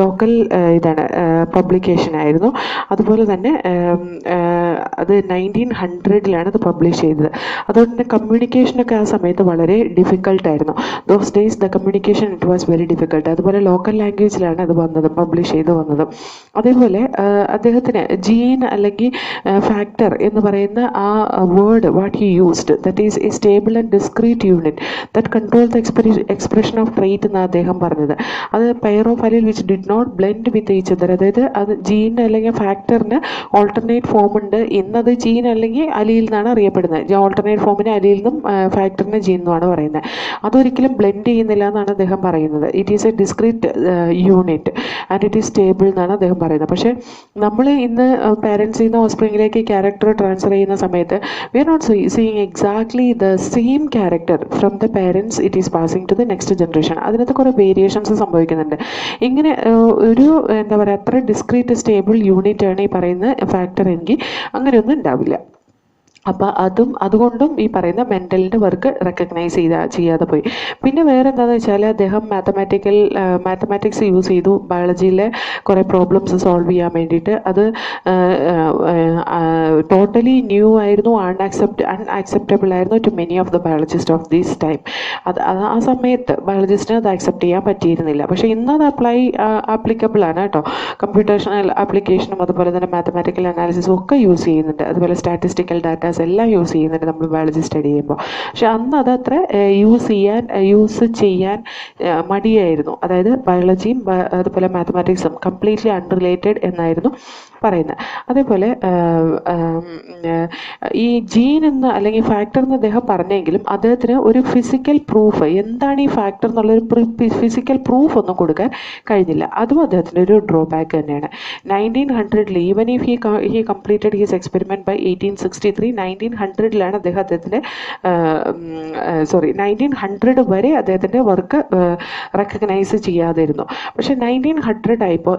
ലോക്കൽ ഇതാണ് പബ്ലിക്കേഷൻ ആയിരുന്നു. അതുപോലെ തന്നെ അത് 1900 അത് പബ്ലിഷ് ചെയ്തത്. അതുകൊണ്ട് തന്നെ കമ്മ്യൂണിക്കേഷനൊക്കെ ആ സമയത്ത് വളരെ ഡിഫിക്കൾട്ടായിരുന്നു. Those days the communication it was very difficult. അതുപോലെ ലോക്കൽ ലാംഗ്വേജിലാണ് അത് വന്നത്, പബ്ലിഷ് ചെയ്ത് വന്നത്. അതേപോലെ അദ്ദേഹത്തിന് ജീൻ അല്ലെങ്കിൽ ഫാക്ടർ എന്ന് പറയുന്ന ആ word what he used, that is a stable and discrete unit that controls the expression of trait എന്ന് അദ്ദേഹം പറഞ്ഞത്. അത് pair of allele which did not blend with each other. അതായത് അത് ജീൻ അല്ലെങ്കിൽ ഫാക്ടറിന് ഓൾട്ടർനേറ്റ് ഫോം ഉണ്ട്. ഇന്നത് ജീൻ അല്ലെങ്കിൽ അലീൽ എന്നാണ് അറിയപ്പെടുന്നത്. ഓൾട്ടർനേറ്റ് ഫോമിന് അലീൽ നിന്നും ഫാക്ടറിന് ജീൻ എന്നുമാണ് പറയുന്നത്. അതൊരിക്കലും ബ്ലെൻഡ് ചെയ്യുന്നില്ല എന്നാണ് അദ്ദേഹം പറയുന്നത്. It is A discrete unit and it is stable എന്നാണ് അദ്ദേഹം പറയുന്നത്. പക്ഷേ നമ്മൾ ഇന്ന് പാരൻസിൽ നിന്ന് ഓസ്പ്രിങ്ങിലേക്ക് ക്യാരക്ടർ ട്രാൻസ്ഫർ ചെയ്യുന്ന സമയത്ത് we are not seeing exactly the same character from the parents it is passing to the next generation. അതിനകത്ത് കുറേ വേരിയേഷൻസ് സംഭവിക്കുന്നുണ്ട്. ഇങ്ങനെ ഒരു എന്താ പറയുക അത്ര ഡിസ്ക്രീറ്റ് സ്റ്റേബിൾ യൂണിറ്റ് ആണ് ഈ പറയുന്ന ഫാക്ടർ എങ്കിൽ അങ്ങനെയൊന്നും ഉണ്ടാവില്ല. അപ്പോൾ അതുകൊണ്ടും ഈ പറയുന്ന മെൻ്റലിൻ്റെ വർക്ക് റെക്കഗ്നൈസ് ചെയ്യാതെ പോയി. പിന്നെ വേറെ എന്താണെന്ന് വെച്ചാൽ അദ്ദേഹം മാത്തമാറ്റിക്സ് യൂസ് ചെയ്തു ബയോളജിയിലെ കുറേ പ്രോബ്ലംസ് സോൾവ് ചെയ്യാൻ വേണ്ടിയിട്ട്. അത് ടോട്ടലി ന്യൂ ആയിരുന്നു, അൺആക്സെപ്റ്റബിൾ ആയിരുന്നു to many of the biologist of this time. ആ സമയത്ത് ബയോളജിസ്റ്റിന് അത് അക്സെപ്റ്റ് ചെയ്യാൻ പറ്റിയിരുന്നില്ല. പക്ഷേ ഇന്നത് ആപ്ലിക്കബിൾ ആണ് കേട്ടോ. കമ്പ്യൂട്ടേഷണൽ ആപ്ലിക്കേഷനും അതുപോലെ തന്നെ മാത്തമാറ്റിക്കൽ അനാലിസിസും ഒക്കെ യൂസ് ചെയ്യുന്നുണ്ട്. അതുപോലെ സ്റ്റാറ്റിസ്റ്റിക്കൽ ഡാറ്റാസ് എല്ലാം യൂസ് ചെയ്യുന്നുണ്ട് നമ്മൾ ബയോളജി സ്റ്റഡി ചെയ്യുമ്പോൾ. പക്ഷെ അന്ന് അതത്ര യൂസ് ചെയ്യാൻ മടിയായിരുന്നു. അതായത് ബയോളജിയും അതുപോലെ മാത്തമാറ്റിക്സും കംപ്ലീറ്റ്ലി അൺറിലേറ്റഡ് എന്നായിരുന്നു പറയുന്നത്. അതേപോലെ ഈ ജീൻ എന്ന് അല്ലെങ്കിൽ ഫാക്ടർ എന്ന് അദ്ദേഹം പറഞ്ഞെങ്കിലും അദ്ദേഹത്തിന് ഒരു ഫിസിക്കൽ പ്രൂഫ്, എന്താണ് ഈ ഫാക്ടർ എന്നുള്ളൊരു ഫിസിക്കൽ പ്രൂഫ് ഒന്നും കൊടുക്കാൻ കഴിഞ്ഞില്ല. അതും അദ്ദേഹത്തിൻ്റെ ഒരു ഡ്രോബാക്ക് തന്നെയാണ്. 1900 even if he completed his experiment by 1863, 1900 അദ്ദേഹത്തിൻ്റെ 1900 വരെ അദ്ദേഹത്തിൻ്റെ വർക്ക് റെക്കഗ്നൈസ് ചെയ്യാതിരുന്നു. പക്ഷേ 1900 ആയപ്പോൾ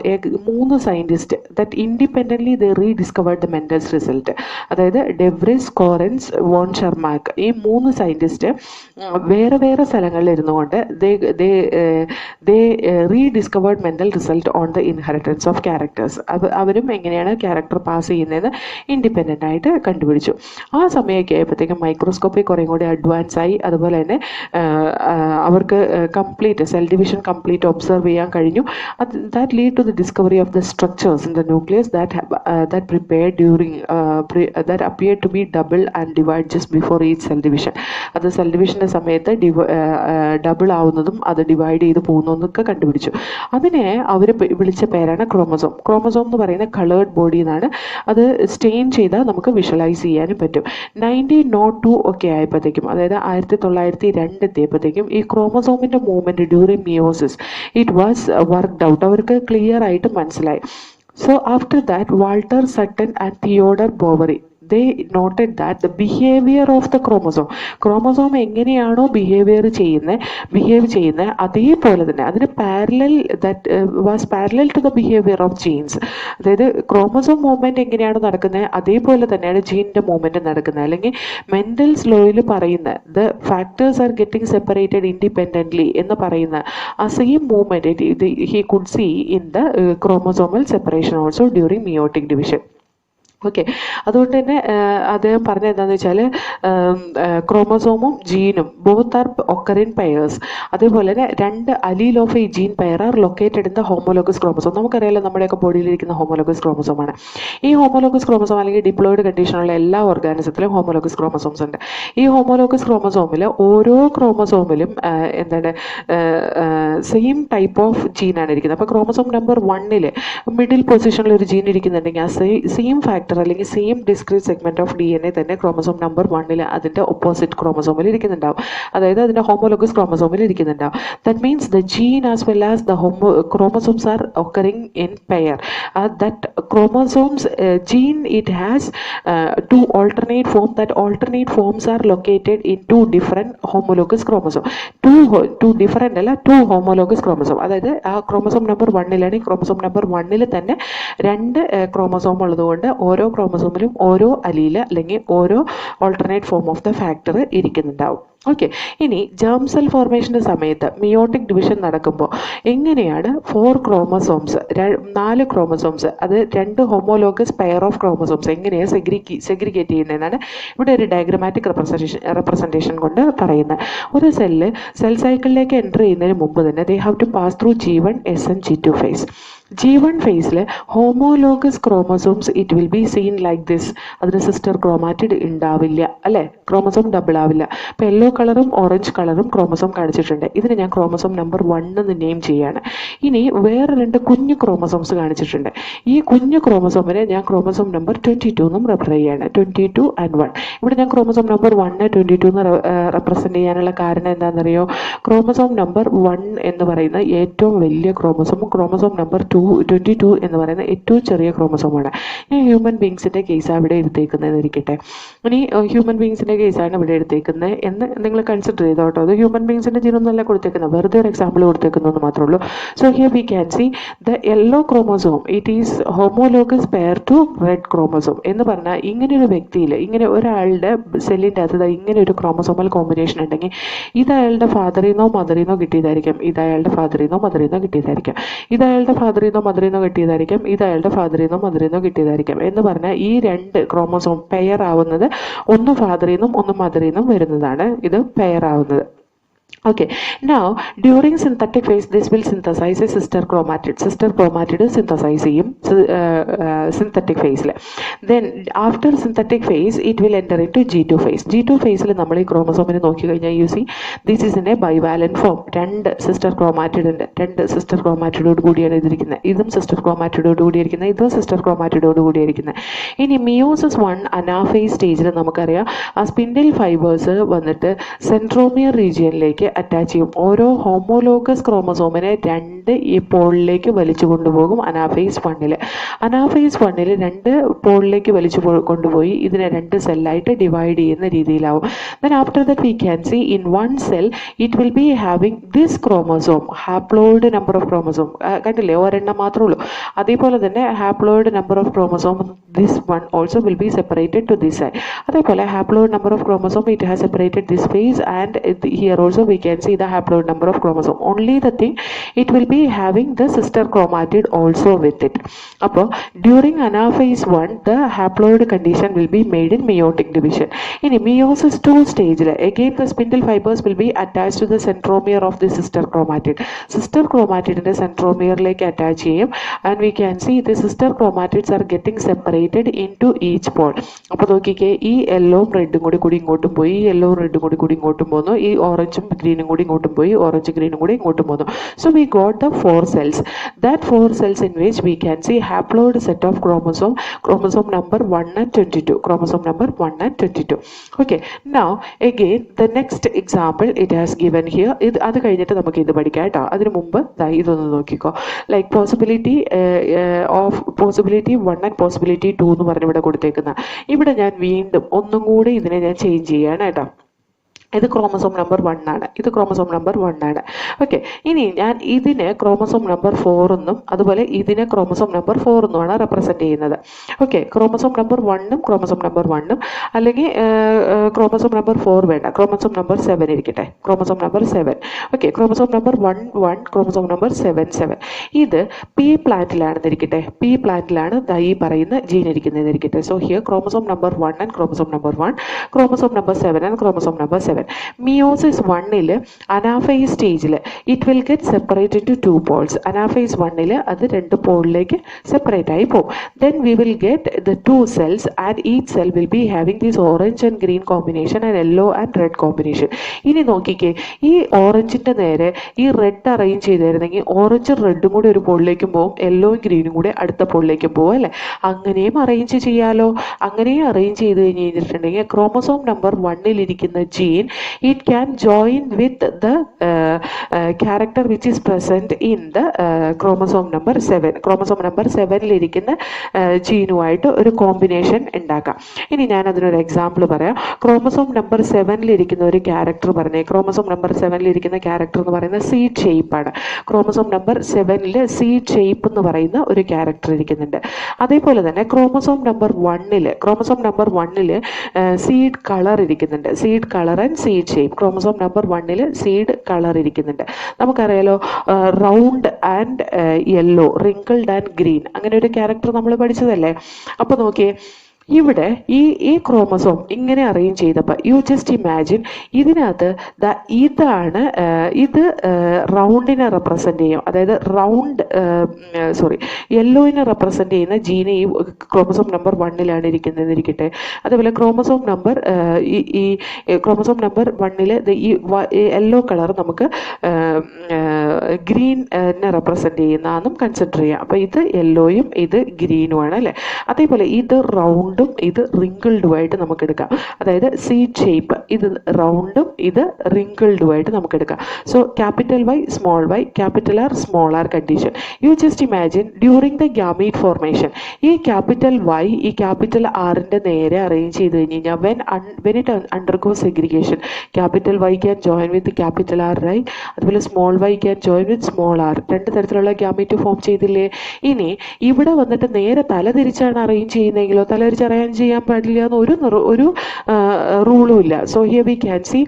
3 scientist that independently they rediscovered the Mendel's result. അതായത് ഡെവ്രിസ്, കോറൻസ്, വോൺ ഷെർമാക്ക്, ഈ 3 സയൻറ്റിസ്റ്റ് വേറെ വേറെ സ്ഥലങ്ങളിൽ ഇരുന്നു കൊണ്ട് they rediscovered Mendel result on the inheritance of characters. അവരും എങ്ങനെയാണ് ക്യാരക്ടർ പാസ് ചെയ്യുന്നതെന്ന് ഇൻഡിപെൻഡൻ്റ് ആയിട്ട് കണ്ടുപിടിച്ചു. ആ സമയമൊക്കെ ആയപ്പോഴത്തേക്കും മൈക്രോസ്കോപ്പി കുറേ കൂടി അഡ്വാൻസ് ആയി. അതുപോലെ തന്നെ അവർക്ക് സെൽ ഡിവിഷൻ കംപ്ലീറ്റ് ഒബ്സർവ് ചെയ്യാൻ കഴിഞ്ഞു. That lead to the discovery of the structures in the nucleus that prepared during that appeared to be double and divide just before each cell division. അത് cell ഡിവിഷൻ്റെ സമയത്ത് double ആവുന്നതും അത് divide ചെയ്ത് പോകുന്നതൊക്കെ കണ്ടുപിടിച്ചു. അതിനെ അവർ വിളിച്ച പേരാണ് ക്രോമസോം. ക്രോമസോം എന്ന് പറയുന്ന കളേർഡ് ബോഡി എന്നാണ്. അത് സ്റ്റെയിൻ ചെയ്താൽ നമുക്ക് വിഷ്വലൈസ് ചെയ്യാനും പറ്റും. 1902 ഒക്കെ ആയപ്പോഴത്തേക്കും, അതായത് 1902 എത്തിയപ്പോഴത്തേക്കും ഈ ക്രോമസോമിൻ്റെ movement during meiosis it was worked out. അവർക്ക് ക്ലിയർ ആയിട്ട് മനസ്സിലായി. So after that, Walter Sutton and Theodore Boveri, they noted that the behavior of the chromosome എങ്ങനെയാണോ ബിഹേവ് ചെയ്യുന്നത് അതേപോലെ തന്നെ അതിന് was parallel to the behaviour of genes. അതായത് chromosome movement എങ്ങനെയാണോ നടക്കുന്നത് അതേപോലെ തന്നെയാണ് ജീനിൻ്റെ മൂവ്മെൻറ്റ് നടക്കുന്നത്. അല്ലെങ്കിൽ മെൻഡൽസ് ലോയിൽ പറയുന്ന the factors are getting separated independently എന്ന് പറയുന്ന ആ same movement he could see in the chromosomal separation also during meiotic division. Okay, അതുകൊണ്ട് തന്നെ അദ്ദേഹം പറഞ്ഞത് എന്താണെന്ന് വെച്ചാൽ ക്രോമസോമും ജീനും both are occur in pairs. അതേപോലെ തന്നെ രണ്ട് allele of a gene pair are located in the homologous chromosome. നമുക്കറിയാലോ നമ്മുടെയൊക്കെ ബോഡിയിലിരിക്കുന്ന ഹോമോലോഗസ് ക്രോമസോമാണ്. ഈ ഹോമോലോഗസ് ക്രോമസോം അല്ലെങ്കിൽ ഡിപ്ലോയിഡ് കണ്ടീഷനുള്ള എല്ലാ ഓർഗാനിസത്തിലും ഹോമോലോഗസ് ക്രോമസോംസ് ഉണ്ട്. ഈ ഹോമോലോഗസ് ക്രോമസോമിൽ ഓരോ ക്രോമസോമിലും എന്താണ് സെയിം ടൈപ്പ് ഓഫ് ജീനാണ് ഇരിക്കുന്നത്. അപ്പോൾ ക്രോമസോം നമ്പർ 1 മിഡിൽ പൊസിഷനിൽ ഒരു ജീൻ ഇരിക്കുന്നുണ്ടെങ്കിൽ ആ സെയിം ഫാക്ടർ അല്ലെങ്കിൽ same discrete segment of DNA തന്നെ ക്രോമസോം നമ്പർ 1 അതിന്റെ ഓപ്പോസിറ്റ് ക്രോമസോമിൽ ഇരിക്കുന്നുണ്ടാവും, അതായത് അതിന്റെ ഹോമോലോഗസ് ക്രോമസോമിൽ ഇരിക്കുന്നുണ്ടാവും. That means the gene as well as the chromosomes are occurring in pair. That chromosomes gene it has two alternate forms. That alternate forms are located in two different homologous chromosome. Two different അല്ല, two homologous chromosome. അതായത് ആ chromosome number 1 chromosome number 1 തന്നെ രണ്ട് chromosome ഉള്ളതുകൊണ്ട് ഓരോ ക്രോമസോമിലും ഓരോ അലീല അല്ലെങ്കിൽ ഓരോ alternate form of the factor ഇരിക്കുന്നുണ്ടാവും. ഓക്കെ, ഇനി ജേം സെൽ ഫോർമേഷൻ്റെ സമയത്ത് മിയോട്ടിക് ഡിവിഷൻ നടക്കുമ്പോൾ എങ്ങനെയാണ് 4 ക്രോമസോംസ് 4 ക്രോമസോംസ് അത് രണ്ട് ഹോമോലോഗസ് പെയർ ഓഫ് ക്രോമസോംസ് എങ്ങനെയാണ് സെഗ്രിഗേറ്റ് ചെയ്യുന്നതെന്നാണ് ഇവിടെ ഒരു ഡയഗ്രമാറ്റിക് റെപ്രസെൻറ്റേഷൻ കൊണ്ട് പറയുന്നത്. ഒരു സെൽ സൈക്കിളിലേക്ക് എൻ്റർ ചെയ്യുന്നതിന് മുമ്പ് തന്നെ they have to pass through G1, SN, G2 phase. G1 ഫേസിൽ homologous chromosomes it will be seen like this. അതിന് സിസ്റ്റർ ക്രോമാറ്റിഡ് ഉണ്ടാവില്ല, അല്ലേ? ക്രോമസോം ഡബിൾ ആവില്ല. അപ്പോൾ യെല്ലോ കളറും ഓറഞ്ച് കളറും ക്രോമസോം കാണിച്ചിട്ടുണ്ട്. ഇതിന് ഞാൻ ക്രോമസോം നമ്പർ 1 എന്ന് നെയിം ചെയ്യാണ്. ഇനി വേറെ രണ്ട് കുഞ്ഞു ക്രോമസോംസ് കാണിച്ചിട്ടുണ്ട്. ഈ കുഞ്ഞു ക്രോമസോമിനെ ഞാൻ ക്രോമസോം നമ്പർ 22 എന്നും റെഫർ ചെയ്യാണ്. 22 and 1. ഇവിടെ ഞാൻ ക്രോമസോം നമ്പർ 1 22 എന്ന് റെപ്രസെൻറ്റ് ചെയ്യാനുള്ള കാരണം എന്താണെന്നറിയോ? ക്രോമസോം നമ്പർ 1 എന്ന് പറയുന്ന ഏറ്റവും വലിയ ക്രോമസോമും ക്രോമസോം നമ്പർ 22 എന്ന് പറയുന്ന ഏറ്റവും ചെറിയ ക്രോമസോമാണ്. ഞാൻ ഹ്യൂമൻ ബീങ്സിൻ്റെ കേസാണ് ഇവിടെ എടുത്തേക്കുന്നതെന്ന് ഇരിക്കട്ടെ. ഇനി ഹ്യൂമൻ ബീങ്സിൻ്റെ കേസാണ് ഇവിടെ എടുത്തേക്കുന്നത് എന്ന് നിങ്ങൾ കൺസിഡർ ചെയ്തോ കേട്ടോ. അത് ഹ്യൂമൻ ബീങ്സിൻ്റെ ജീനൊന്നല്ല കൊടുത്തേക്കുന്നത്, വെറുതെ ഒരു എക്സാമ്പിൾ കൊടുത്തേക്കുന്നതെന്ന് മാത്രമേ ഉള്ളൂ. So here we can C the yellow chromosome it is homologous pair to red chromosome എന്ന് പറഞ്ഞാൽ ഇങ്ങനെ ഒരു വ്യക്തിയിൽ ഇങ്ങനെ ഒരാളുടെ സെല്ലിൻ്റെ അകത്ത് ഇങ്ങനെ ഒരു ക്രോമസോമൽ കോമ്പിനേഷൻ ഉണ്ടെങ്കിൽ ഇത് അയാളുടെ ഫാദറിന്നോ മദറിന്നോ കിട്ടിയതായിരിക്കും, ഇത് അയാളുടെ ഫാദറിന്നോ മദറിന്നോ കിട്ടിയതായിരിക്കും, ഇത് അയാളുടെ ഫാദറിന്നോ മദറിന്നോ കിട്ടിയതായിരിക്കും, ഇത് അയാളുടെ ഫാദറിന്നോ മദറിന്നോ കിട്ടിയതായിരിക്കും എന്ന് പറഞ്ഞാൽ ഈ രണ്ട് ക്രോമസോം പെയർ ആവുന്നത് ഒന്ന് ഫാദറിന്നും ഒന്ന് മദറിന്നും വരുന്നതാണ് ഇത് പെയർ ആവുന്നത്. Okay, now during synthetic phase this will synthesize a sister chromatid. Sister chromatid synthesize ചെയ്യും synthetic phase. Then after synthetic phase it will enter into G2 phase. G2 phase നമ്മൾ ഈ ക്രോമസോമിനെ നോക്കി കഴിഞ്ഞാൽ you see this is in a bivalent form. രണ്ട് sister chromatid രണ്ട് sister ക്രോമാറ്റിഡോട് കൂടിയാണ് ഇതിരിക്കുന്നത്. ഇതും sister ക്രോമാറ്റിഡോട് കൂടിയിരിക്കുന്നത്, ഇതും സിസ്റ്റർ ക്രോമാറ്റിഡോട് കൂടിയിരിക്കുന്നത്. ഇനി മിയോസിസ് 1 അനാഫേസ് സ്റ്റേജിൽ നമുക്കറിയാം ആ സ്പിൻഡിൽ ഫൈബേഴ്സ് വന്നിട്ട് സെൻട്രോമിയർ റീജിയനിലേക്ക് അറ്റാച്ച് ചെയ്യും. ഓരോ ഹോമോലോഗസ് ക്രോമസോമിനെ രണ്ട് ഈ പോളിലേക്ക് വലിച്ചു കൊണ്ടുപോകും അനാഫേസ് 1. അനാഫേസ് 1 രണ്ട് പോളിലേക്ക് വലിച്ചു കൊണ്ടുപോയി ഇതിനെ രണ്ട് സെല്ലായിട്ട് ഡിവൈഡ് ചെയ്യുന്ന രീതിയിലാവും. Then after that we can see in one cell it will be having this chromosome, haploid number of chromosome. കണ്ടില്ലേ, ഒരെണ്ണം മാത്രമേ ഉള്ളൂ. അതേപോലെ തന്നെ haploid number of chromosome this one also will be separated to this side. അതേപോലെ haploid number of chromosome it has separated this phase and here also we can see the haploid number of chromosome. Only the thing it will be having the sister chromatid also with it. അപ്പോൾ during anaphase 1 the haploid condition will be made in meiotic division. ഇനി meiosis 2 സ്റ്റേജിൽ again the spindle fibers will be attached to the centromere of the sister chromatid. sister chromatidന്റെ centromereലേക്ക് attach ചെയ്യും and we can see the sister chromatids are getting separated into each pole. അപ്പോൾ നോക്കിക്കേ, ഈ യെല്ലോവും റെഡും കൂടി ഇങ്ങോട്ടും പോയി, ഈ യെല്ലോവും റെഡും കൂടി ഇങ്ങോട്ടും പോകുന്നു, ഈ ഓറഞ്ചും ഗ്രീനും കൂടി ഇങ്ങോട്ടും പോയി, ഓറഞ്ച് ഗ്രീനും കൂടി ഇങ്ങോട്ടും പോകുന്നു. So we got the 4 cells. That 4 cells in which we can see haploid set of chromosome number 1 and 22. Chromosome number 1 and 22. Okay, now again the next example it has given here. അത് കഴിഞ്ഞിട്ട് നമുക്ക് ഇത് പഠിക്കാം കേട്ടോ. അതിന് മുമ്പ് ഇതൊന്ന് നോക്കിക്കോ. ലൈക്ക് പോസിബിലിറ്റി 1 and പോസിബിലിറ്റി 2 എന്ന് പറഞ്ഞ് ഇവിടെ കൊടുത്തേക്കുന്ന ഇവിടെ ഞാൻ വീണ്ടും ഒന്നും കൂടി ഇതിനെ ഞാൻ ചേഞ്ച് ചെയ്യാണ് കേട്ടോ. ഇത് ക്രോമസോം നമ്പർ 1 ആണ്, ഇത് ക്രോമസോം നമ്പർ 1 ആണ്. ഓക്കെ, ഇനി ഞാൻ ഇതിനെ ക്രോമസോം നമ്പർ 4 എന്നും അതുപോലെ ഇതിനെ ക്രോമസോം നമ്പർ 4 എന്നുമാണ് റെപ്രസെൻറ്റ് ചെയ്യുന്നത്. ഓക്കെ, ക്രോമസോം നമ്പർ 1ഉം ക്രോമസോം നമ്പർ 1ഉം, അല്ലെങ്കിൽ ക്രോമസോം നമ്പർ 4 വേണ്ട, ക്രോമസോം നമ്പർ 7 ഇരിക്കട്ടെ, chromosome number 7. Okay, chromosome number 1 1, chromosome number 7 7. ഇത് പി പ്ലാന്റിലാണെന്നിരിക്കട്ടെ, പി പ്ലാന്റിലാണ് ഈ പറയുന്ന ജീൻ ഇരിക്കുന്നതെന്നിരിക്കട്ടെ. So here chromosome number 1 and chromosome number 1, chromosome number 7 and chromosome number 7. Meiosis 1ൽ അനാഫേസ് സ്റ്റേജിൽ it will get separate into 2 poles. Anaphase 1ൽ അത് 2 പോളിലേക്ക് സെപ്പറേറ്റ് ആയി പോകും. Then we will get the 2 cells and each cell will be having this orange and green combination and yellow and red combination. ഇനി നോക്കിക്കേ, ഈ ഓറഞ്ചിൻ്റെ നേരെ ഈ റെഡ് അറേഞ്ച് ചെയ്തിരുന്നെങ്കിൽ ഓറഞ്ചും റെഡും കൂടി ഒരു പോളിലേക്കും പോകും, യെല്ലോയും ഗ്രീനും കൂടി അടുത്ത പോളിലേക്കും പോകും അല്ലേ. അങ്ങനെയും അറേഞ്ച് ചെയ്യാലോ. അങ്ങനെയും അറേഞ്ച് ചെയ്ത് കഴിഞ്ഞിട്ടുണ്ടെങ്കിൽ ക്രോമസോം നമ്പർ 1ൽ ഇരിക്കുന്ന gene it can join with the character which is present in the chromosome number 7. chromosome number 7ൽ ഇരിക്കുന്ന ജീനുമായിട്ട് ഒരു കോമ്പിനേഷൻ ഉണ്ടാക്കാം. ഇനി ഞാൻ അതിനൊരു എക്സാമ്പിൾ പറയാം. ക്രോമസോം നമ്പർ 7ൽ ഇരിക്കുന്ന ഒരു ക്യാരക്ടർ പറഞ്ഞേ. ക്രോമസോം നമ്പർ 7ൽ ഇരിക്കുന്ന ക്യാരക്ടർ എന്ന് പറയുന്നത് സീഡ് ഷേപ്പാണ്. ക്രോമസോം നമ്പർ 7ൽ സീഡ് ഷേപ്പ് എന്ന് പറയുന്ന ഒരു ക്യാരക്ടർ ഇരിക്കുന്നുണ്ട്. അതേപോലെ തന്നെ ക്രോമസോം നമ്പർ 1ൽ സീഡ് കളർ ഇരിക്കുന്നുണ്ട്. Seed colour and seed shape. Chromosome number 1ൽ സീഡ് കളർ ഇരിക്കുന്നുണ്ട്. നമുക്കറിയാലോ, round and yellow, wrinkled and green, അങ്ങനെ ഒരു ക്യാരക്ടർ നമ്മൾ പഠിച്ചതല്ലേ. അപ്പോൾ നോക്കിയേ, ഇവിടെ ഈ ക്രോമസോം ഇങ്ങനെ അറേഞ്ച് ചെയ്തപ്പോൾ യു ജസ്റ്റ് ഇമാജിൻ, ഇതിനകത്ത് ഇതാണ്, ഇത് റൗണ്ടിനെ റെപ്രസെൻ്റ് ചെയ്യും. അതായത് യെല്ലോയിനെ റെപ്രസെൻ്റ് ചെയ്യുന്ന ജീന് ഈ ക്രോമസോം നമ്പർ 1ലാണ് ഇരിക്കുന്നതെന്നിരിക്കട്ടെ. അതേപോലെ ക്രോമസോം നമ്പർ ക്രോമസോം നമ്പർ 1ൽ ഈ യെല്ലോ കളർ നമുക്ക് ഗ്രീനെ റെപ്രസെൻ്റ് ചെയ്യുന്നതെന്നും കൺസിഡർ ചെയ്യാം. അപ്പോൾ ഇത് യെല്ലോയും ഇത് ഗ്രീനുമാണ് അല്ലേ. അതേപോലെ ഇത് റൗണ്ടും ഇത് റിങ്കിൾഡുമായിട്ട് നമുക്ക് എടുക്കാം. അതായത് സീഡ് ഷേപ്പ്, ഇത് റൗണ്ടും ഇത് റിങ്കിൾഡുമായിട്ട് നമുക്ക് എടുക്കാം. So capital Y, capital R, small R condition. You just imagine during the gamete formation ഈ ക്യാപിറ്റൽ വൈ ഈ ക്യാപിറ്റൽ ആറിൻ്റെ നേരെ അറേഞ്ച് ചെയ്ത് കഴിഞ്ഞ് കഴിഞ്ഞാൽ when it undergo segregation, capital Y can join with capital R, right. അതുപോലെ small Y can join with small R. 2 തരത്തിലുള്ള gamete form ചെയ്തില്ലേ. ഇനി ഇവിടെ വന്നിട്ട് നേരെ തല തിരിച്ചാണ് അറേഞ്ച് ചെയ്യുന്നതെങ്കിലോ, തല തിരിച്ച് അറേഞ്ച് ചെയ്യാൻ പാടില്ല എന്ന് ഒരു റൂളും ഇല്ല. So here we can C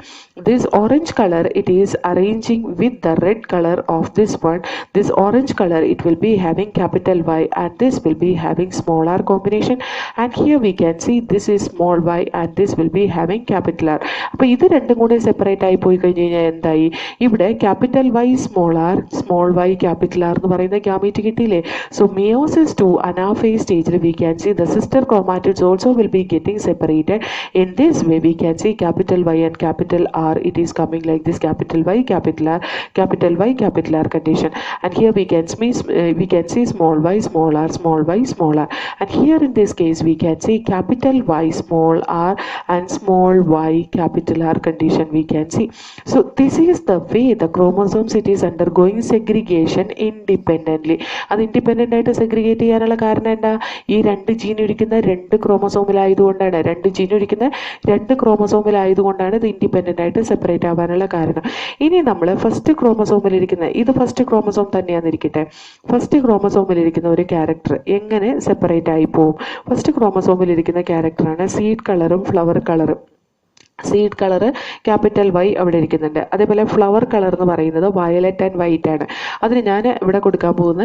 this orange color, it is arranging with the red color of this one. This orange color, it will be having capital Y and this will be having small r combination, and here we can see this is small y and this will be having capital R. അപ്പോൾ ഇത് രണ്ടും കൂടി separate ആയി പോയി കഴിഞ്ഞ് കഴിഞ്ഞാൽ എന്തായി, ഇവിടെ capital Y small R, small Y capital R എന്ന് പറയുന്ന ഗ്യാമീറ്റ് കിട്ടിയില്ലേ. സോ മിയോസിസ് 2 അനാഫേസ് സ്റ്റേജിൽ we can see the sister chromatids also will be getting separated. In this way we can see capital Y and capital R, it is coming like this, capital Y capital R, capital Y capital R condition. And here we can see small y small r, small y small r, and here in this case we can see capital Y small r and small y capital R condition we can see. So this is the way the chromosomes, it is undergoing segregation independently. അത് independent ആയിട്ട് segregate ചെയ്യാനുള്ള കാരണം എന്താ, ഈ 2 gene ഇരിക്കുന്ന 2 ക്രോമസോമിലായതുകൊണ്ടാണ്. 2 gene ഇരിക്കുന്ന 2 ക്രോമസോമിലായതുകൊണ്ടാണ് ഇത് independent ആയിട്ട് സെപ്പറേറ്റ് ആവാനുള്ള കാരണം. ഇനി നമ്മൾ ഫസ്റ്റ് ക്രോമസോമിലിരിക്കുന്ന, ഇത് ഫസ്റ്റ് ക്രോമസോം തന്നെയാണെന്നിരിക്കട്ടെ, ഫസ്റ്റ് ക്രോമസോമിലിരിക്കുന്ന ഒരു ക്യാരക്ടർ എങ്ങനെ സെപ്പറേറ്റ് ആയി പോവും. ഫസ്റ്റ് ക്രോമസോമിലിരിക്കുന്ന ക്യാരക്ടറാണ് സീഡ് കളറും ഫ്ലവർ കളറും. സീഡ് കളറ് ക്യാപിറ്റൽ വൈ അവിടെ ഇരിക്കുന്നുണ്ട്. അതേപോലെ ഫ്ലവർ കളർ എന്ന് പറയുന്നത് വയലറ്റ് ആൻഡ് വൈറ്റ് ആണ്. അതിന് ഞാൻ ഇവിടെ കൊടുക്കാൻ പോകുന്ന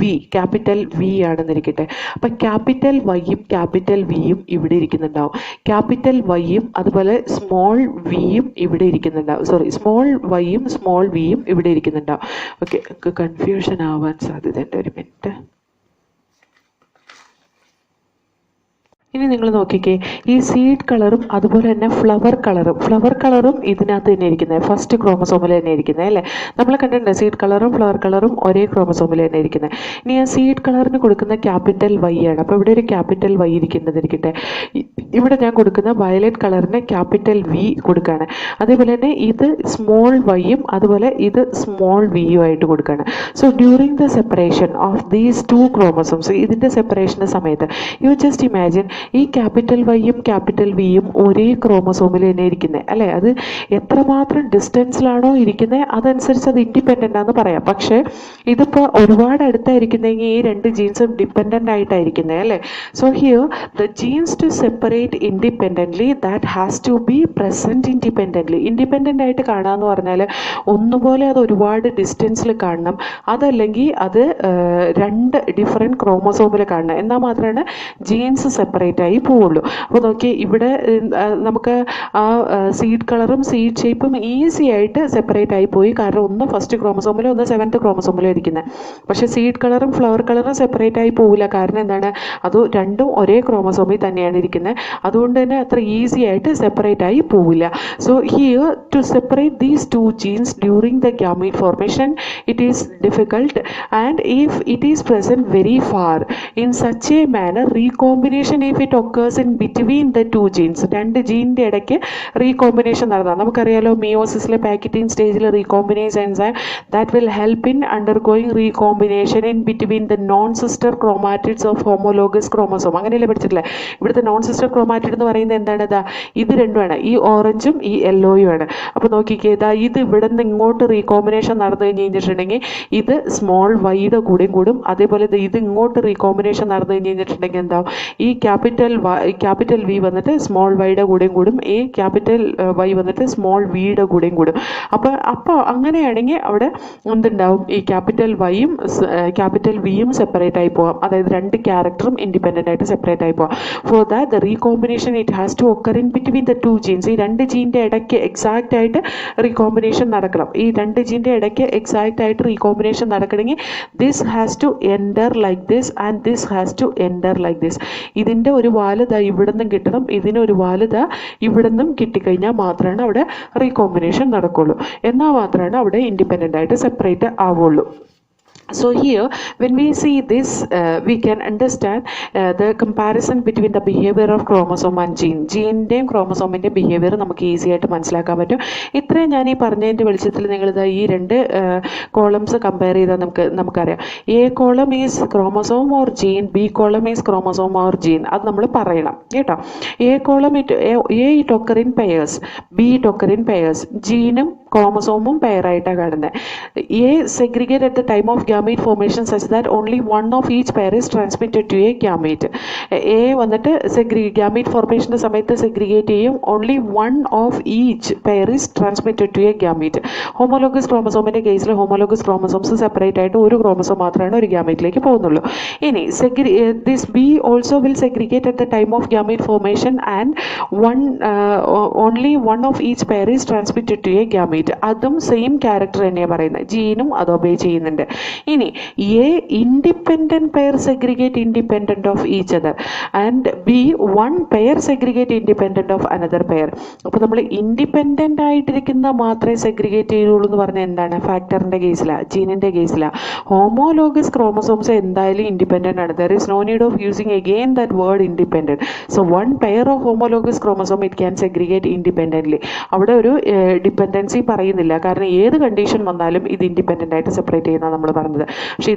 വി, ക്യാപിറ്റൽ വി ആണെന്നിരിക്കട്ടെ. അപ്പം ക്യാപിറ്റൽ വൈയും ക്യാപിറ്റൽ വിയും ഇവിടെ ഇരിക്കുന്നുണ്ടാവും. ക്യാപിറ്റൽ വൈയും അതുപോലെ സ്മോൾ വിയും ഇവിടെ ഇരിക്കുന്നുണ്ടാവും. സ്മോൾ വൈയും സ്മോൾ വിയും ഇവിടെ ഇരിക്കുന്നുണ്ടാവും. ഓക്കെ, കൺഫ്യൂഷൻ ആവാൻ സാധ്യതയുണ്ട്. ഒരു മിനിറ്റ്. ഇനി നിങ്ങൾ നോക്കിക്കേ, ഈ സീഡ് കളറും അതുപോലെ തന്നെ ഫ്ലവർ കളറും ഇതിനകത്ത് തന്നെ ഇരിക്കുന്നത്, ഫസ്റ്റ് ക്രോമസോമിൽ തന്നെ ഇരിക്കുന്നത് അല്ലേ. നമ്മൾ കണ്ടിട്ടുണ്ട് സീഡ് കളറും ഫ്ലവർ കളറും ഒരേ ക്രോമസോമിൽ തന്നെ ഇരിക്കുന്നത്. ഇനി ആ സീഡ് കളറിന് കൊടുക്കുന്ന ക്യാപിറ്റൽ വൈ ആണ്. അപ്പോൾ ഇവിടെ ഒരു ക്യാപിറ്റൽ വൈ ഇരിക്കുന്നതിരിക്കട്ടെ. ഇവിടെ ഞാൻ കൊടുക്കുന്ന വയലറ്റ് കളറിന് ക്യാപിറ്റൽ വി കൊടുക്കുകയാണ്. അതേപോലെ തന്നെ ഇത് സ്മോൾ വൈയും അതുപോലെ ഇത് സ്മോൾ വിയും ആയിട്ട് കൊടുക്കുകയാണ്. So during the separation of these 2 chromosomes, ഇതിൻ്റെ സെപ്പറേഷൻ്റെ സമയത്ത് യു ജസ്റ്റ് ഇമാജിൻ ഈ ക്യാപിറ്റൽ വൈയും ക്യാപിറ്റൽ വിയും ഒരേ ക്രോമസോമിൽ തന്നെ ഇരിക്കുന്നത് അല്ലേ. അത് എത്രമാത്രം ഡിസ്റ്റൻസിലാണോ ഇരിക്കുന്നത് അതനുസരിച്ച് അത് ഇൻഡിപെൻഡൻ്റ് ആണെന്ന് പറയാം. പക്ഷേ ഇതിപ്പോൾ ഒരുപാട് അടുത്തായിരിക്കുന്നെങ്കിൽ ഈ രണ്ട് ജീൻസും ഡിപ്പെൻഡൻ്റ് ആയിട്ടായിരിക്കുന്നത് അല്ലേ. So here the genes to separate independently that has to be present independently. Independent ആയിട്ട് കാണാമെന്ന് പറഞ്ഞാൽ ഒന്നുപോലെ അത് ഒരുപാട് ഡിസ്റ്റൻസിൽ കാണണം, അതല്ലെങ്കിൽ അത് രണ്ട് ഡിഫറെൻറ്റ് ക്രോമസോമിൽ കാണണം, എന്നാൽ മാത്രമാണ് ജീൻസ് സെപ്പറേറ്റ് ആയി പോവുള്ളൂ. അപ്പോൾ നോക്കി ഇവിടെ നമുക്ക് ആ സീഡ് കളറും സീഡ് ഷേപ്പും ഈസി ആയിട്ട് സെപ്പറേറ്റ് ആയി പോയി. കാരണം ഒന്ന് ഫസ്റ്റ് ക്രോമസോമിലും ഒന്ന് 7th ക്രോമസോമിലും ഇരിക്കുന്നത്. പക്ഷേ സീഡ് കളറും ഫ്ലവർ കളറും സെപ്പറേറ്റ് ആയി പോവില്ല. കാരണം എന്താണ്, അത് രണ്ടും ഒരേ ക്രോമസോമിൽ തന്നെയാണ് ഇരിക്കുന്നത്. അതുകൊണ്ട് തന്നെ അത്ര ഈസി ആയിട്ട് സെപ്പറേറ്റ് ആയി പോവില്ല. So here to separate these two genes during the gamete formation it is difficult and if it is present very far in such a manner recombination if it occurs in between the two genes. രണ്ട് ജീനിൻ്റെ ഇടയ്ക്ക് recombination നടത്താം. നമുക്കറിയാലോ മിയോസിസിലെ pachytene സ്റ്റേജിൽ recombinase enzyme that will help in undergoing recombination in between the non sister chromatids of homologous chromosome. അങ്ങനെയല്ലേ പഠിച്ചിട്ടില്ലേ. ഇവിടുത്തെ നോൺ സിസ്റ്റർ ക്രോമാറ്റിഡ് എന്ന് പറയുന്നത് എന്താണ്, ഇതാ ഇത് രണ്ടുമാണ്, ഈ ഓറഞ്ചും ഈ യെല്ലോയുമാണ്. അപ്പോൾ നോക്കിക്കേ, ഇതാ ഇത് ഇവിടെ നിന്ന് ഇങ്ങോട്ട് റീകോമ്പിനേഷൻ നടന്നു കഴിഞ്ഞിട്ടുണ്ടെങ്കിൽ ഇത് സ്മോൾ വൈയുടെ കൂടെയും കൂടും. അതേപോലെ ഇത് ഇങ്ങോട്ട് റീകോമ്പിനേഷൻ നടന്നു കഴിഞ്ഞിട്ടുണ്ടെങ്കിൽ എന്താവും, ഈ ക്യാപിറ്റൽ വി വന്നിട്ട് സ്മോൾ വൈയുടെ കൂടെയും കൂടും, ഈ ക്യാപിറ്റൽ വൈ വന്നിട്ട് സ്മോൾ വിയുടെ കൂടെയും കൂടും. അപ്പോൾ അങ്ങനെയാണെങ്കിൽ അവിടെ എന്തുണ്ടാവും, ഈ ക്യാപിറ്റൽ വൈയും ക്യാപിറ്റൽ വിയും സെപ്പറേറ്റ് ആയി പോകാം. അതായത് രണ്ട് ക്യാരക്ടറും ഇൻഡിപെൻഡൻ്റ് ആയിട്ട് സെപ്പറേറ്റ് ആയി പോകാം. For that the recombination it has to occur in between the two genes. ഈ രണ്ട് ജീൻ്റെ ഇടയ്ക്ക് എക്സാക്റ്റ് ആയിട്ട് റീകോമ്പിനേഷൻ നടക്കണം. ഈ രണ്ട് ജീൻ്റെ ഇടയ്ക്ക് എക്സാക്റ്റ് ആയിട്ട് റീകോമ്പിനേഷൻ നടക്കണമെങ്കിൽ this has to enter like this and this has to enter like this. ഇതിൻ്റെ ഒരു വാലുത ഇവിടെ നിന്നും കിട്ടണം, ഇതിനൊരു വാലുത ഇവിടെ നിന്നും കിട്ടിക്കഴിഞ്ഞാൽ മാത്രമാണ് അവിടെ റീകോമ്പിനേഷൻ നടക്കുള്ളൂ. എന്നാൽ മാത്രമാണ് അവിടെ ഇൻഡിപെൻഡൻ്റ് ആയിട്ട് സെപ്പറേറ്റ് ആവുള്ളൂ. So here when we see this we can understand the comparison between the behavior of chromosome and gene. ജീൻ്റെയും ക്രോമസോമിൻ്റെയും ബിഹേവിയർ നമുക്ക് ഈസി ആയിട്ട് മനസ്സിലാക്കാൻ പറ്റും. ഇത്രയും ഞാൻ ഈ പറഞ്ഞതിൻ്റെ വെളിച്ചത്തിൽ നിങ്ങളിത് ഈ രണ്ട് കോളംസ് കമ്പയർ ചെയ്താൽ നമുക്കറിയാം. A column is chromosome or gene, B column is chromosome or gene. അത് നമ്മൾ പറയണം കേട്ടോ. A column it occur in pairs, B it occur in pairs. ജീനും ക്രോമസോമും പെയറായിട്ടാണ് കാണുന്നത്. A segregate at the time of gamete formation such that only one of each pair is transmitted to a gamete. A വന്നിട്ട് gamete formation സമയത്ത് segregate ചെയ്യും, only one of each pair is transmitted to a gamete. Homologous ക്രോമസോമിൻ്റെ കേസിൽ homologous chromosomes separate ആയിട്ട് ഒരു chromosome മാത്രമാണ് ഒരു ഗാമീറ്റിലേക്ക് പോകുന്നുള്ളൂ. ഇനി this B also will segregate at the time of gamete formation and only one of each pair is transmitted to a gamete. അതും same character തന്നെയാണ് പറയുന്നത്. ജീനും അത് ഒബേ ചെയ്യുന്നുണ്ട്. ഇനി A independent pair segregate independent of each other and B one pair segregate independent of another pair. അപ്പോൾ നമ്മൾ independent ആയിട്ടിരിക്കുന്ന മാത്രമേ സെഗ്രിഗേറ്റ് ചെയ്യുള്ളൂ എന്ന് പറഞ്ഞാൽ എന്താണ്, ഫാക്ടറിൻ്റെ കേസിലാണ്, ജീനിൻ്റെ കേസിലാണ്. ഹോമോലോഗസ് ക്രോമസോംസ് എന്തായാലും ഇൻഡിപെൻഡൻ്റ് ആണ്. There is no need of using again that word independent. So one pair of homologous chromosome it can segregate independently. അവിടെ ഒരു ഡിപ്പെൻഡൻസി പറയുന്നില്ല, കാരണം ഏത് കണ്ടീഷൻ വന്നാലും ഇത് ഇൻഡിപെൻഡൻ്റ് ആയിട്ട് സെപ്പറേറ്റ് ചെയ്യുന്ന നമ്മൾ പറഞ്ഞത്. പക്ഷേ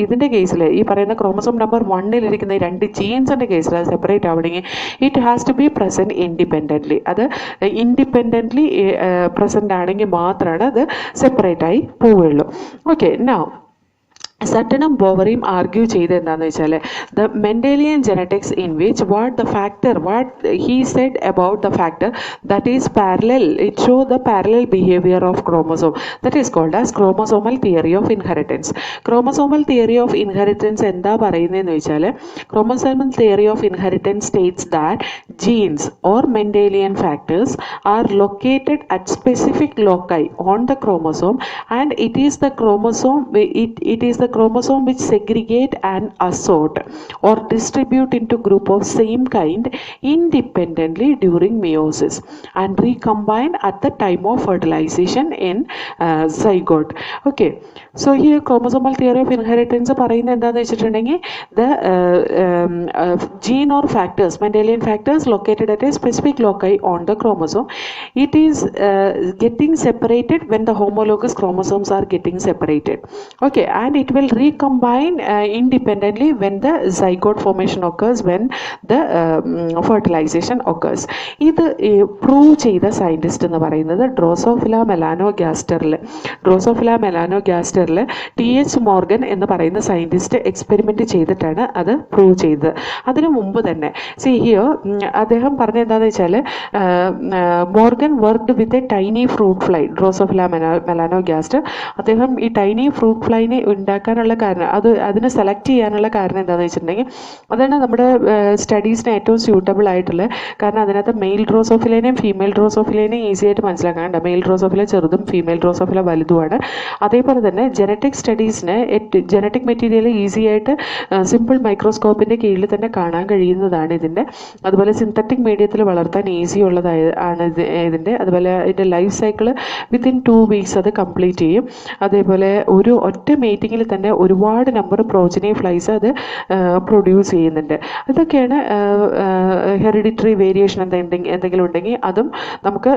ഇതിൻ്റെ കേസിൽ ഈ പറയുന്ന ക്രോമസോം നമ്പർ 1 രണ്ട് ജീൻസിൻ്റെ കേസിൽ അത് സെപ്പറേറ്റ് ആവണമെങ്കിൽ it has to be present independently. അത് ഇൻഡിപെൻഡൻ്റ്ലി പ്രസൻ്റ് ആണെങ്കിൽ മാത്രമാണ് അത് സെപ്പറേറ്റ് ആയി പോവുകയുള്ളൂ. ഓക്കെ, നൗ സട്ടനും ബോവറിയും ആർഗ്യൂ ചെയ്ത് എന്താണെന്ന് വെച്ചാൽ the Mendelian genetics in which what he said about the factor that is parallel, it show the parallel behaviour of chromosome that is called as chromosomal theory of inheritance. Chromosomal theory of inheritance എന്താ പറയുന്നതെന്ന് വെച്ചാൽ chromosomal theory of inheritance states that jeans or Mendelian factors are located at specific loci on the chromosome and it is the chromosome which segregate and assort or distribute into group of same kind independently during meiosis and recombine at the time of fertilization in zygote. Okay, so here chromosomal theory of inheritance പറയുന്നത് എന്താണെന്ന് വെച്ചിട്ടുണ്ടെങ്കിൽ the gene or factors, Mendelian factors located at a specific loci on the chromosome. It is getting separated when the homologous chromosomes are getting separated. Okay, and it will recombine independently when the zygote formation occurs, when the fertilization occurs. ഇത് prove ചെയ്ത scientist എന്ന് പറയുന്നത് Drosophila മെലാനോഗാസ്റ്ററിൽ TH Morgan എന്ന് പറയുന്ന scientist experiment ചെയ്തിട്ടാണ് അത് prove ചെയ്തത്. അതിനു മുമ്പ് തന്നെ അദ്ദേഹം പറഞ്ഞ എന്താണെന്ന് വെച്ചാൽ Morgan worked with a tiny fruit fly, Drosophila melanogaster. അദ്ദേഹം ഈ ടൈനി ഫ്രൂട്ട് ഫ്ലൈനെ ഉണ്ടാക്കാനുള്ള കാരണം, അതിനെ സെലക്ട് ചെയ്യാനുള്ള കാരണം എന്താണെന്ന് വെച്ചിട്ടുണ്ടെങ്കിൽ അതാണ് നമ്മുടെ സ്റ്റഡീസിന് ഏറ്റവും സ്യൂട്ടബിൾ ആയിട്ടുള്ളത്. കാരണം അതിനകത്ത് മെയിൽ ഡ്രോസോഫിലേനെയും ഫീമെയിൽ ഡ്രോസോഫിലേനെയും ഈസി ആയിട്ട് മനസ്സിലാക്കാനുണ്ട്. മെയിൽ ഡ്രോസോഫില ചെറുതും ഫീമെയിൽ ഡ്രോസോഫില വലുതുമാണ്. അതേപോലെ തന്നെ ജനറ്റിക് സ്റ്റഡീസിന് ജനറ്റിക് മെറ്റീരിയൽ ഈസി ആയിട്ട് സിമ്പിൾ മൈക്രോസ്കോപ്പിൻ്റെ കീഴിൽ തന്നെ കാണാൻ കഴിയുന്നതാണ് ഇതിൻ്റെ. അതുപോലെ സിന്തറ്റിക് മീഡിയത്തിൽ വളർത്താൻ ഈസി ഉള്ളതാണ് ഇതിൻ്റെ. അതുപോലെ ഇതിൻ്റെ ലൈഫ് സൈക്കിൾ വിത്തിൻ 2 weeks അത് കംപ്ലീറ്റ് ചെയ്യും. അതേപോലെ ഒരു ഒറ്റ മീറ്റിങ്ങിൽ തന്നെ ഒരുപാട് നമ്പർ പ്രോജനി ഫ്ലൈസ് അത് പ്രൊഡ്യൂസ് ചെയ്യുന്നുണ്ട്. ഇതൊക്കെയാണ് ഹെറിഡിറ്ററി വേരിയേഷൻ എന്തെങ്കിലും ഉണ്ടെങ്കിൽ അതും നമുക്ക്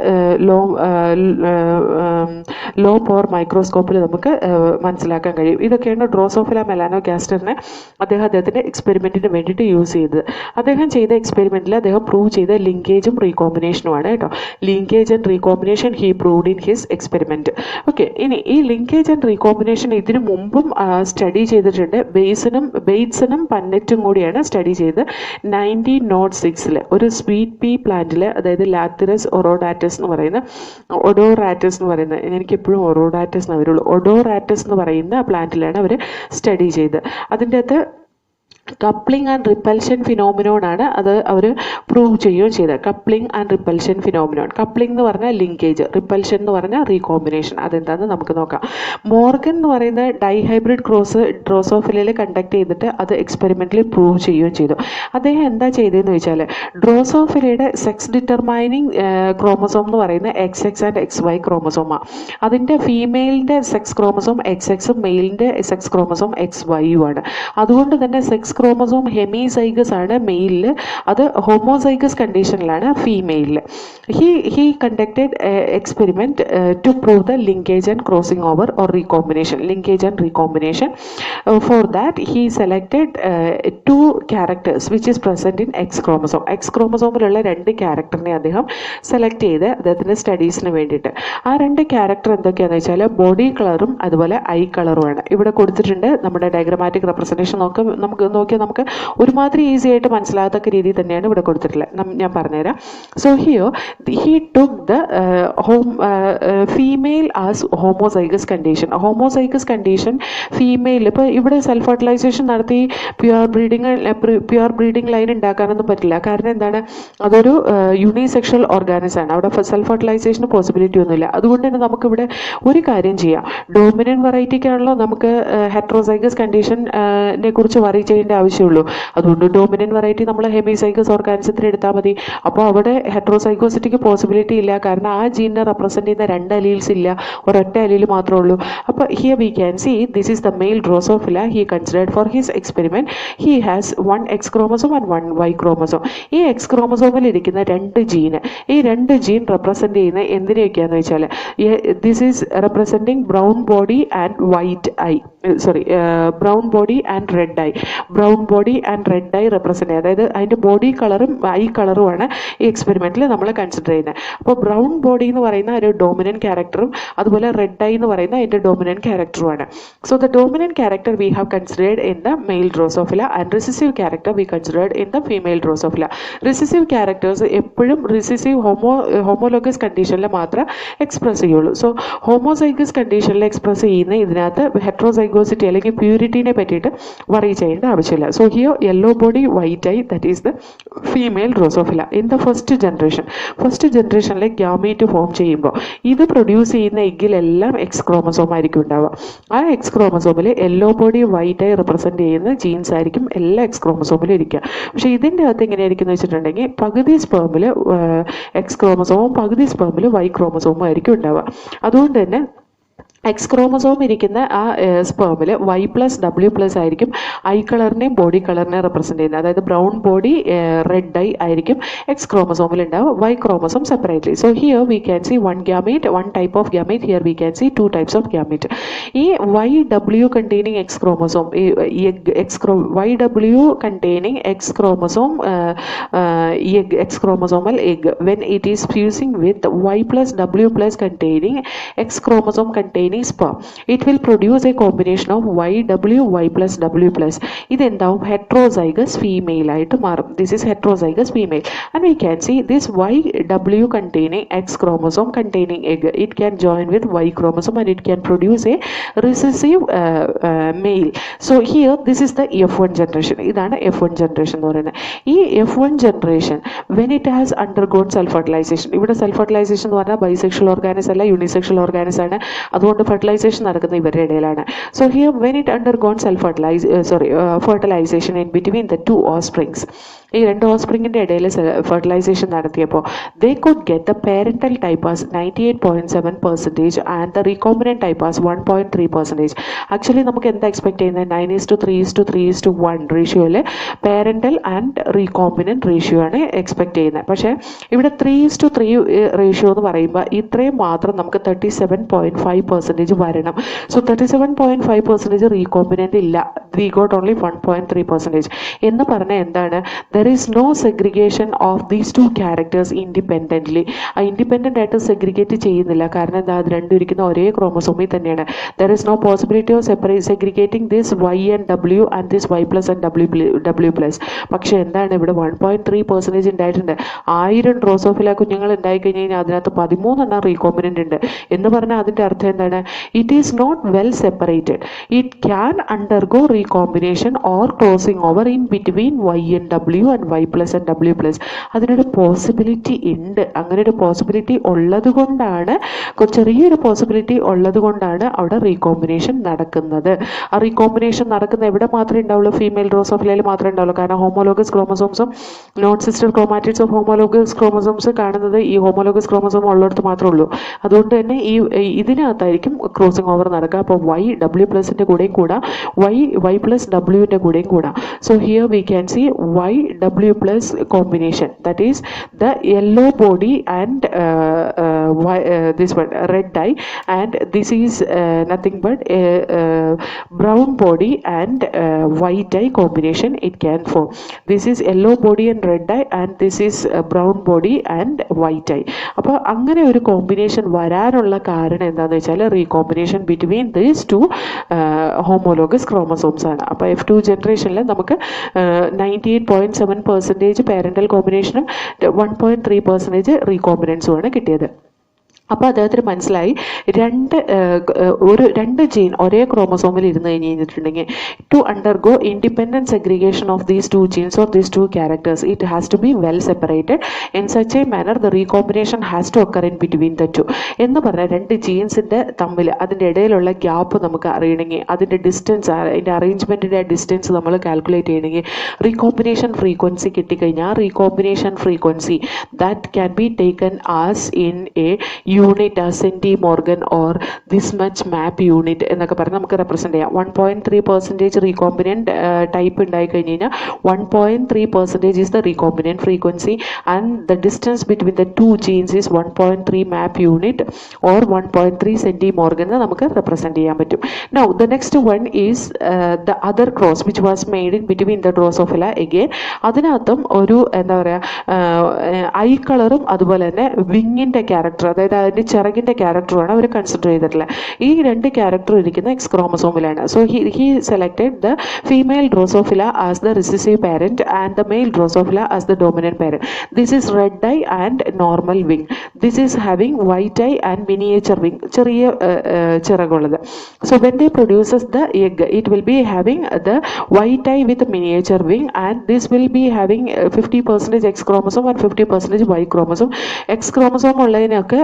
ലോ പവർ മൈക്രോസ്കോപ്പിൽ നമുക്ക് മനസ്സിലാക്കാൻ കഴിയും. ഇതൊക്കെയാണ് ഡ്രോസോഫില മെലാനോഗാസ്റ്ററിനെ അദ്ദേഹത്തിൻ്റെ എക്സ്പെരിമെൻറ്റിന് വേണ്ടിയിട്ട് യൂസ് ചെയ്തത്. അദ്ദേഹം ചെയ്ത എക്സ്പെരിമെൻറ്റിൽ അദ്ദേഹം പ്രൂവ് ചെയ്ത ലിങ്കേജും റീകോമ്പിനേഷനുമാണ് കേട്ടോ. Linkage and recombination he proved in his experiment. Okay, ഇനി ഈ ലിങ്കേജ് ആൻഡ് റീകോമ്പിനേഷൻ ഇതിനു മുമ്പും സ്റ്റഡി ചെയ്തിട്ടുണ്ട്. ബെയ്റ്റ്സണും പന്നറ്റും കൂടിയാണ് സ്റ്റഡി ചെയ്ത് 1906 ഒരു സ്വീറ്റ് പീ പ്ലാന്റിൽ, അതായത് ലാത്തിറസ് ഒറോഡാറ്റസ് എന്ന് പറയുന്ന എനിക്കെപ്പോഴും ഒറോഡാറ്റസ് എന്ന് വരുള്ളൂ, ഒഡോറാറ്റസ് എന്ന് പറയുന്ന പ്ലാന്റിലാണ് അവർ സ്റ്റഡി ചെയ്ത്. അതിൻ്റെ അകത്ത് കപ്ലിംഗ് ആൻഡ് റിപ്പൽഷൻ ഫിനോമിനോൺ ആണ് അത് അവർ പ്രൂവ് ചെയ്യുകയും ചെയ്തത്. Coupling and repulsion phenomenon. Coupling എന്ന് പറഞ്ഞാൽ ലിങ്കേജ്, റിപ്പൽഷൻ എന്ന് പറഞ്ഞാൽ റീകോമ്പിനേഷൻ. അതെന്താണെന്ന് നമുക്ക് നോക്കാം. മോർഗൻ എന്ന് പറയുന്ന ഡൈഹൈബ്രിഡ് ക്രോസ് ഡ്രോസോഫിലയിൽ കണ്ടക്ട് ചെയ്തിട്ട് അത് എക്സ്പെരിമെൻ്റലി പ്രൂവ് ചെയ്യുകയും ചെയ്തു. അദ്ദേഹം എന്താ ചെയ്തതെന്ന് വെച്ചാൽ ഡ്രോസോഫിലയുടെ സെക്സ് ഡിറ്റർമൈനിങ് ക്രോമസോം എന്ന് പറയുന്ന XX ആൻഡ് XY ക്രോമസോമാണ്. അതിൻ്റെ ഫീമെയിലിൻ്റെ സെക്സ് ക്രോമസോം XX, മെയിലിൻ്റെ സെക്സ് ക്രോമസോം XY ആണ്. അതുകൊണ്ട് തന്നെ സെക്സ് ക്രോമസോം ഹെമിസൈഗസ് ആണ് മെയിലിൽ, അത് ഹോമോസൈഗസ് കണ്ടീഷനിലാണ് ഫീമെയിലിൽ. He conducted experiment to prove the linkage and crossing over or recombination, linkage and recombination. For that he selected 2 characters which is present in X chromosome. X ക്രോമസോമിലുള്ള 2 ക്യാരക്ടറിനെ അദ്ദേഹം സെലക്ട് ചെയ്ത് അദ്ദേഹത്തിൻ്റെ സ്റ്റഡീസിന് വേണ്ടിയിട്ട്. ആ 2 ക്യാരക്ടർ എന്തൊക്കെയാണെന്ന് വെച്ചാൽ ബോഡി കളറും അതുപോലെ ഐ കളറുമാണ്. ഇവിടെ കൊടുത്തിട്ടുണ്ട്. നമ്മുടെ ഡയഗ്രമാറ്റിക് റെപ്രസെൻറ്റേഷൻ നമുക്ക് ഒരുമാതിരി ഈസി ആയിട്ട് മനസ്സിലാകത്തക്ക രീതിയിൽ തന്നെയാണ് ഇവിടെ കൊടുത്തിട്ടുള്ളത്. ഞാൻ പറഞ്ഞുതരാം. So he took the female as homozygous condition. Homozygous condition female, ഇപ്പോൾ ഇവിടെ സെൽഫ് ഫെർട്ടിലൈസേഷൻ നടത്തി പ്യുവർ ബ്രീഡിംഗ് ലൈൻ ഉണ്ടാക്കാനൊന്നും പറ്റില്ല. കാരണം എന്താണ്, അതൊരു യൂണിസെക്ഷൽ ഓർഗാനിസം ആണ്. അവിടെ സെൽഫ് ഫെർട്ടിലൈസേഷന് പോസിബിലിറ്റി ഒന്നുമില്ല. അതുകൊണ്ട് തന്നെ നമുക്കിവിടെ ഒരു കാര്യം ചെയ്യാം. ഡോമിനൻ്റ് വെറൈറ്റിക്കാണല്ലോ നമുക്ക് ഹെട്രോസൈഗസ് കണ്ടീഷനെ കുറിച്ച് വറി ചെയ്യേണ്ട ആവശ്യമുള്ളൂ. അതുകൊണ്ട് ഡോമിനൻ്റ് വെറൈറ്റി നമ്മൾ ഹെമിസൈഗസ് ഓർഗാനിസത്തിന് എടുത്താൽ മതി. അപ്പോൾ അവിടെ ഹെട്രോസൈഗോസിറ്റിക്ക് പോസിബിലിറ്റി ഇല്ല. കാരണം ആ ജീനിനെ റെപ്രസെൻറ്റ് ചെയ്യുന്ന 2 അലീൽസ് ഇല്ല, ഒരൊറ്റ അലീൽ മാത്രമേ ഉള്ളൂ. അപ്പോൾ here we can see this is the male Drosophila. He considered for his experiment he has 1 X chromosome and 1 Y chromosome. ഈ X ക്രോമസോമിൽ ഇരിക്കുന്ന 2 ജീൻ, ഈ 2 ജീൻ റെപ്രസെൻറ്റ് ചെയ്യുന്ന എന്തിനെയൊക്കെയാണെന്ന് വെച്ചാൽ this is representing brown body and white I, brown body and red I. Brown body and red I represent ചെയ്യുക, അതായത് അതിൻ്റെ body കളറും ഐ കളറുമാണ് ഈ എക്സ്പെരിമെൻറ്റിൽ നമ്മൾ കൺസിഡർ ചെയ്യുന്നത്. അപ്പോൾ ബ്രൗൺ ബോഡി എന്ന് പറയുന്ന ഒരു ഡോമിനൻറ്റ് ക്യാരക്ടറും അതുപോലെ റെഡ് ഐ എന്ന് പറയുന്ന അതിൻ്റെ ഡോമിനൻറ്റ് ക്യാരക്ടറുമാണ്. So the dominant character we have considered in the male Drosophila and recessive character we considered in the female Drosophila. Recessive characters എപ്പോഴും റിസസീവ് ഹോമോലോഗസ് കണ്ടീഷനിൽ മാത്രമേ എക്സ്പ്രസ് ചെയ്യുള്ളൂ. സോ ഹോമോസൈഗസ് കണ്ടീഷനിൽ എക്സ്പ്രസ് ചെയ്യുന്ന ഇതിനകത്ത് ഹെട്രോസൈഗോസിറ്റി അല്ലെങ്കിൽ പ്യൂരിറ്റീനെ പറ്റിയിട്ട് വറി ചെയ്യേണ്ട ആവശ്യമില്ല. So here yellow body white eye, that is the female Drosophila. In the first ജനറേഷനിലെ ഗ്യാമീറ്റ് ഫോം ചെയ്യുമ്പോൾ ഇത് പ്രൊഡ്യൂസ് ചെയ്യുന്ന എഗ്ഗിലെല്ലാം എക്സ് ക്രോമസോം ആയിരിക്കും ഉണ്ടാവുക. ആ എക്സ് ക്രോമസോമിൽ yellow body white eye represent ചെയ്യുന്ന ജീൻസ് ആയിരിക്കും എല്ലാ എക്സ് ക്രോമസോമിലും ഇരിക്കുക. പക്ഷേ ഇതിൻ്റെ അകത്ത് എങ്ങനെയായിരിക്കും എന്ന് വെച്ചിട്ടുണ്ടെങ്കിൽ പകുതി സ്പേമിൽ എക്സ് ക്രോമസോമും പകുതി സ്പേമിൽ വൈ ക്രോമസോമും ആയിരിക്കും ഉണ്ടാവുക. അതുകൊണ്ട് തന്നെ എക്സ് ക്രോമസോം ഇരിക്കുന്ന ആ സ്പേമിൽ വൈ പ്ലസ് ഡബ്ല്യു പ്ലസ് ആയിരിക്കും ഐ കളറിനെയും ബോഡി കളറിനെയും റെപ്രസെൻറ്റ് ചെയ്യുന്നത്. അതായത് ബ്രൗൺ ബോഡി റെഡ് ഐ ആയിരിക്കും എക്സ് ക്രോമസോമിൽ ഉണ്ടാവും, Y chromosome separately. So here we can see one gamete, one type of gamete. Here we can see two types of gamete. ഈ Y W containing X chromosome, Y W containing X chromosome egg, X chromosomal egg, when it is fusing with Y plus W plus containing X chromosome containing sperm, it will produce a combination of YW, Y plus W plus. ഇതെന്താവും heterozygous female ആയിട്ട് മാറും. This is heterozygous female, and we can see this YW containing X chromosome containing egg, it can join with Y chromosome and it can produce a recessive male. So here this is the F1 generation. ഇതാണ് F1 generation എന്ന് പറയുന്നത്. ഈ F1 generation when it has undergone cell fertilization, ഇവിടെ cell fertilisation എന്ന് പറഞ്ഞാൽ bisexual ഓർഗാനിസ് അല്ല, unisexual ഓർഗാനിസ് ആണ്. അതുകൊണ്ട് ഫെർട്ടിലൈസേഷൻ നടക്കുന്ന ഇവരുടെ ഇടയിലാണ്. So here when it undergone fertilization in between the two offsprings, ഈ രണ്ട് ഓസ്പ്രിങ്ങിൻ്റെ ഇടയിൽ ഫെർട്ടിലൈസേഷൻ നടത്തിയപ്പോൾ they could get the parental type as 98.7% and the recombinant type as 1.3%. Actually നമുക്ക് എന്താ എക്സ്പെക്ട് ചെയ്യുന്നത്? 9:3:3:1 റേഷ്യോയിൽ പേരന്റൽ ആൻഡ് റീകോംബിനന്റ് റേഷ്യോ ആണ് എക്സ്പെക്ട് ചെയ്യുന്നത്. പക്ഷേ ഇവിടെ 3:3 റേഷ്യോ എന്ന് പറയുമ്പോൾ ഇത്രയും മാത്രം നമുക്ക് 37.5% വരണം. സോ 37.5% റീകോംബിനന്റ് ഇല്ല, വി ഗോട്ട് ഓൺലി 1.3%. എന്ന് പറഞ്ഞാൽ എന്താണ്? There is no segregation of these two characters independently. Independent ആയിട്ട് സെഗ്രിഗേറ്റ് ചെയ്യുന്നില്ല. കാരണം എന്താ? അത് രണ്ടും ഇരിക്കുന്ന ഒരേ ക്രോമസോമിൽ തന്നെയാണ്. There is no possibility of segregating this Y and W and this Y plus and W plus. പക്ഷേ എന്താണ് ഇവിടെ 1.3% ഉണ്ടായിട്ടുണ്ട്. 1000 ഡ്രോസോഫില കുഞ്ഞുങ്ങൾ ഉണ്ടായി കഴിഞ്ഞ് കഴിഞ്ഞാൽ അതിനകത്ത് 13 റീകോംബിനന്റ് ഉണ്ട്. എന്ന് പറഞ്ഞാൽ അതിൻ്റെ അർത്ഥം എന്താണ്? It is not well separated. It can undergo recombination or crossing over in between Y and W and Y plus and W plus. അതിനൊരു പോസിബിലിറ്റി ഉണ്ട്. അങ്ങനെ ഒരു പോസിബിലിറ്റി ഉള്ളത് കൊണ്ടാണ്, ചെറിയൊരു പോസിബിലിറ്റി ഉള്ളത് കൊണ്ടാണ് അവിടെ റീകോംബിനേഷൻ നടക്കുന്നത്. ആ റീകോംബിനേഷൻ നടക്കുന്ന എവിടെ മാത്രമേ ഉണ്ടാവുള്ളൂ? ഫീമെയിൽ ഡ്രോസോഫിലയിൽ മാത്രമേ ഉണ്ടാവുള്ളൂ. കാരണം ഹോമോലോഗസ് ക്രോമസോംസും non sister chromatids of homologous chromosomes കാണുന്നത് ഈ ഹോമോലോഗസ് ക്രോമസോം ഉള്ളിടത്ത് മാത്രമേ ഉള്ളൂ. അതുകൊണ്ട് തന്നെ ഇതിനകത്തായിരിക്കും ക്രോസിംഗ് ഓവർ നടക്കുക. അപ്പോൾ വൈ ഡബ്ല്യു പ്ലസിൻ്റെ കൂടെയും കൂടാം, വൈ പ്ലസ് ഡബ്ല്യുവിൻ്റെ കൂടെയും കൂടാം. So here we can see Y W plus combination, that is the yellow body and this one red dye, and this is nothing but brown body and white dye combination it can form. This is yellow body and red dye, and this is brown body and white dye. അപ്പോൾ അങ്ങനെ ഒരു combination വരാനുള്ള കാരണം എന്താണെന്ന് വെച്ചാൽ recombination between these two homologous chromosomes ആണ്. അപ്പോൾ F2 ജനറേഷനിൽ നമുക്ക് 98.7% പാരന്റൽ കോമ്പിനേഷനും 1.3% റീകോമ്പിനൻസുമാണ് കിട്ടിയത്. അപ്പോൾ അദ്ദേഹത്തിന് മനസ്സിലായി രണ്ട് ജീൻ ഒരേ ക്രോമസോമിൽ ഇരുന്ന് കഴിഞ്ഞിട്ടുണ്ടെങ്കിൽ to undergo independent segregation of these two genes or these two characters it has to be well separated in such a manner the recombination has to occur in between the two. എന്ന് പറഞ്ഞാൽ രണ്ട് ജീൻസിൻ്റെ തമ്മിൽ അതിൻ്റെ ഇടയിലുള്ള gap നമുക്ക് അറിയണമെങ്കിൽ, അതിൻ്റെ distance, അതിൻ്റെ അറേഞ്ച്മെൻറ്റിൻ്റെ ഡിസ്റ്റൻസ് നമ്മൾ കാൽക്കുലേറ്റ് ചെയ്യണമെങ്കിൽ റീകോമ്പിനേഷൻ ഫ്രീക്വൻസി കിട്ടിക്കഴിഞ്ഞാൽ recombination frequency that can be taken as in a unit centimorgan or this much map unit എന്നൊക്കെ പറഞ്ഞ് നമുക്ക് റെപ്രസെൻറ്റ് ചെയ്യാം. 1.3% റീകോമ്പിനൻറ്റ് ടൈപ്പ് ഉണ്ടായി കഴിഞ്ഞ് കഴിഞ്ഞാൽ 1.3% is the recombinant frequency and the distance between the two genes is 1.3 map unit or 1.3 centimorgan എന്ന് നമുക്ക് represent ചെയ്യാൻ പറ്റും. Now the next one is the other cross which was made in between the Drosophila. Again അതിനകത്തും ഒരു എന്താ പറയുക I കളറും അതുപോലെ തന്നെ വിങ്ങിൻ്റെ ക്യാരക്ടർ, അതായത് അതിൻ്റെ ചിറകിൻ്റെ ക്യാരക്ടറുമാണ് അവർ കൺസിഡർ ചെയ്തിട്ടുള്ളത്. ഈ രണ്ട് ക്യാരക്ടർ ഇരിക്കുന്ന എക്സ് ക്രോമസോമിലാണ്. So he selected the female Drosophila as the recessive parent and the male Drosophila as the dominant parent. This is red eye and normal wing. This is having white eye and miniature wing, ചെറിയ ചിറകുള്ളത്. So when they produces the egg it will be having the white eye with miniature wing and this will be having 50% X chromosome and 50% Y chromosome. X chromosome ഉള്ളതിനൊക്കെ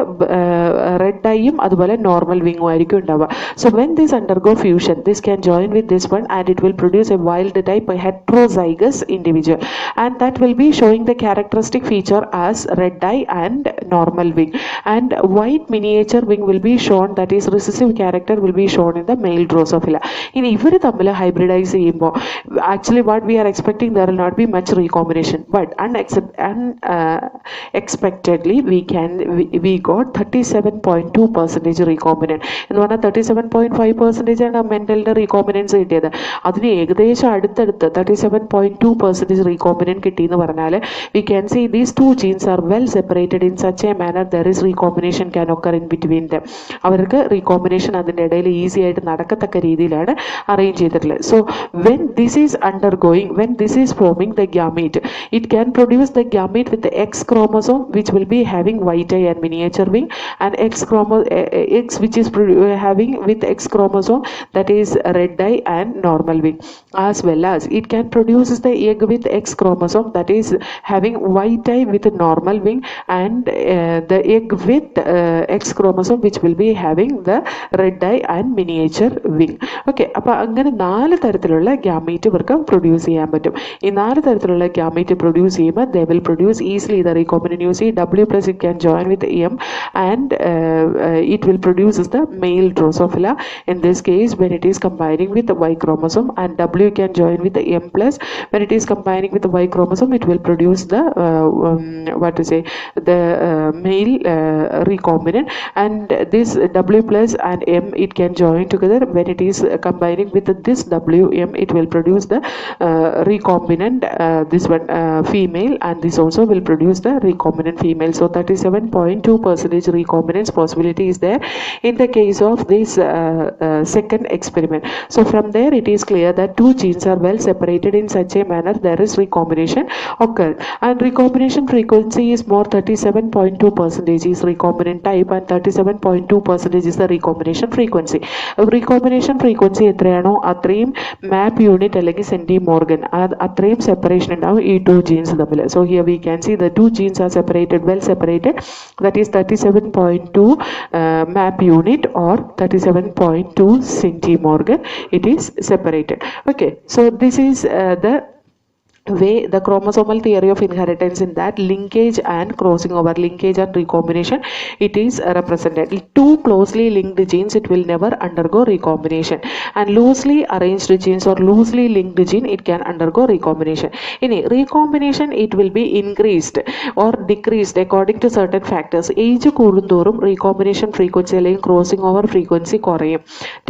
red ഐയും അതുപോലെ normal വിങ്ങും ആയിരിക്കും ഉണ്ടാവുക. So when this undergo fusion this can join with this one and it will produce A wild type heterozygous individual, and that will be showing the characteristic feature as red eye and normal wing, and white miniature wing will be shown, that is recessive character will be shown in the male Drosophila. ഇനി ഇവർ തമ്മിൽ hybridise ചെയ്യുമ്പോൾ actually what we are expecting there will not be much recombination, but unexpectedly we got 37.2% recombinant എന്ന് പറഞ്ഞാൽ 37.5% ആണ് മെൻ്റലിൻ്റെ recombinants കിട്ടിയത്. അതിന് ഏകദേശം അടുത്തടുത്ത് 37.2% റീകോമ്പിനൻറ്റ് കിട്ടിയെന്ന് പറഞ്ഞാൽ we can see these two genes are well separated in such a manner there is recombination can occur in between them. അവർക്ക് റീകോമ്പിനേഷൻ അതിൻ്റെ ഇടയിൽ ഈസി ആയിട്ട് നടക്കത്തക്ക രീതിയിലാണ് അറേഞ്ച് ചെയ്തിട്ടുള്ളത്. So when this is undergoing, when this is forming the gamete, it can produce the gamete with the X chromosome which will be having white eye and miniature wing, and X which is having with X chromosome that is red eye and normal wing, as well as it can produce the egg with X chromosome that is having white eye with normal wing, and the egg with X chromosome which will be having the red eye and miniature wing. Okay, അപ്പോൾ അങ്ങനെ 4 തരത്തിലുള്ള gamete ഇവർക്ക് produce ചെയ്യാൻ പറ്റും. ഈ 4 തരത്തിലുള്ള gamete produce ചെയ്യുമ്പോൾ they will produce easily the recombinant. You see W plus it can join with M and it will produce the male Drosophila in this case when it is combining with the Y chromosome, and W can join with the M plus when it is combining with the Y chromosome it will produce the male recombinant, and this W plus and M it can join together when it is combining with this WM it will produce the recombinant this one female, and this also will produce the recombinant female. So 37.2% recombinance possibility is there in the case of this second experiment. So from there it is clear that two genes are well separated in such a manner there is recombination occur, and recombination frequency is more 37.2% is recombinant type and 37.2% is the recombination frequency. Recombination frequency എത്രയാണോ അത്രയും മാപ്പ് unit അല്ലെങ്കിൽ സെന്റിമോർഗൻ അത്രയും separation ഉണ്ടാവും ഈ to jeans തമ്മിൽ. So here we can C the two genes are separated well separated, that is 37.2 map unit or 37.2 centimorgan it is separated. Okay, so this is the way the chromosomal theory of inheritance in that linkage and crossing over, linkage and recombination it is represented. Two closely linked genes it will never undergo recombination, and loosely arranged genes or loosely linked gene it can undergo recombination. In recombination it will be increased or decreased according to certain factors. Age കൂടുന്തോറും recombination frequency അല്ലെങ്കിൽ crossing over frequency കുറയും,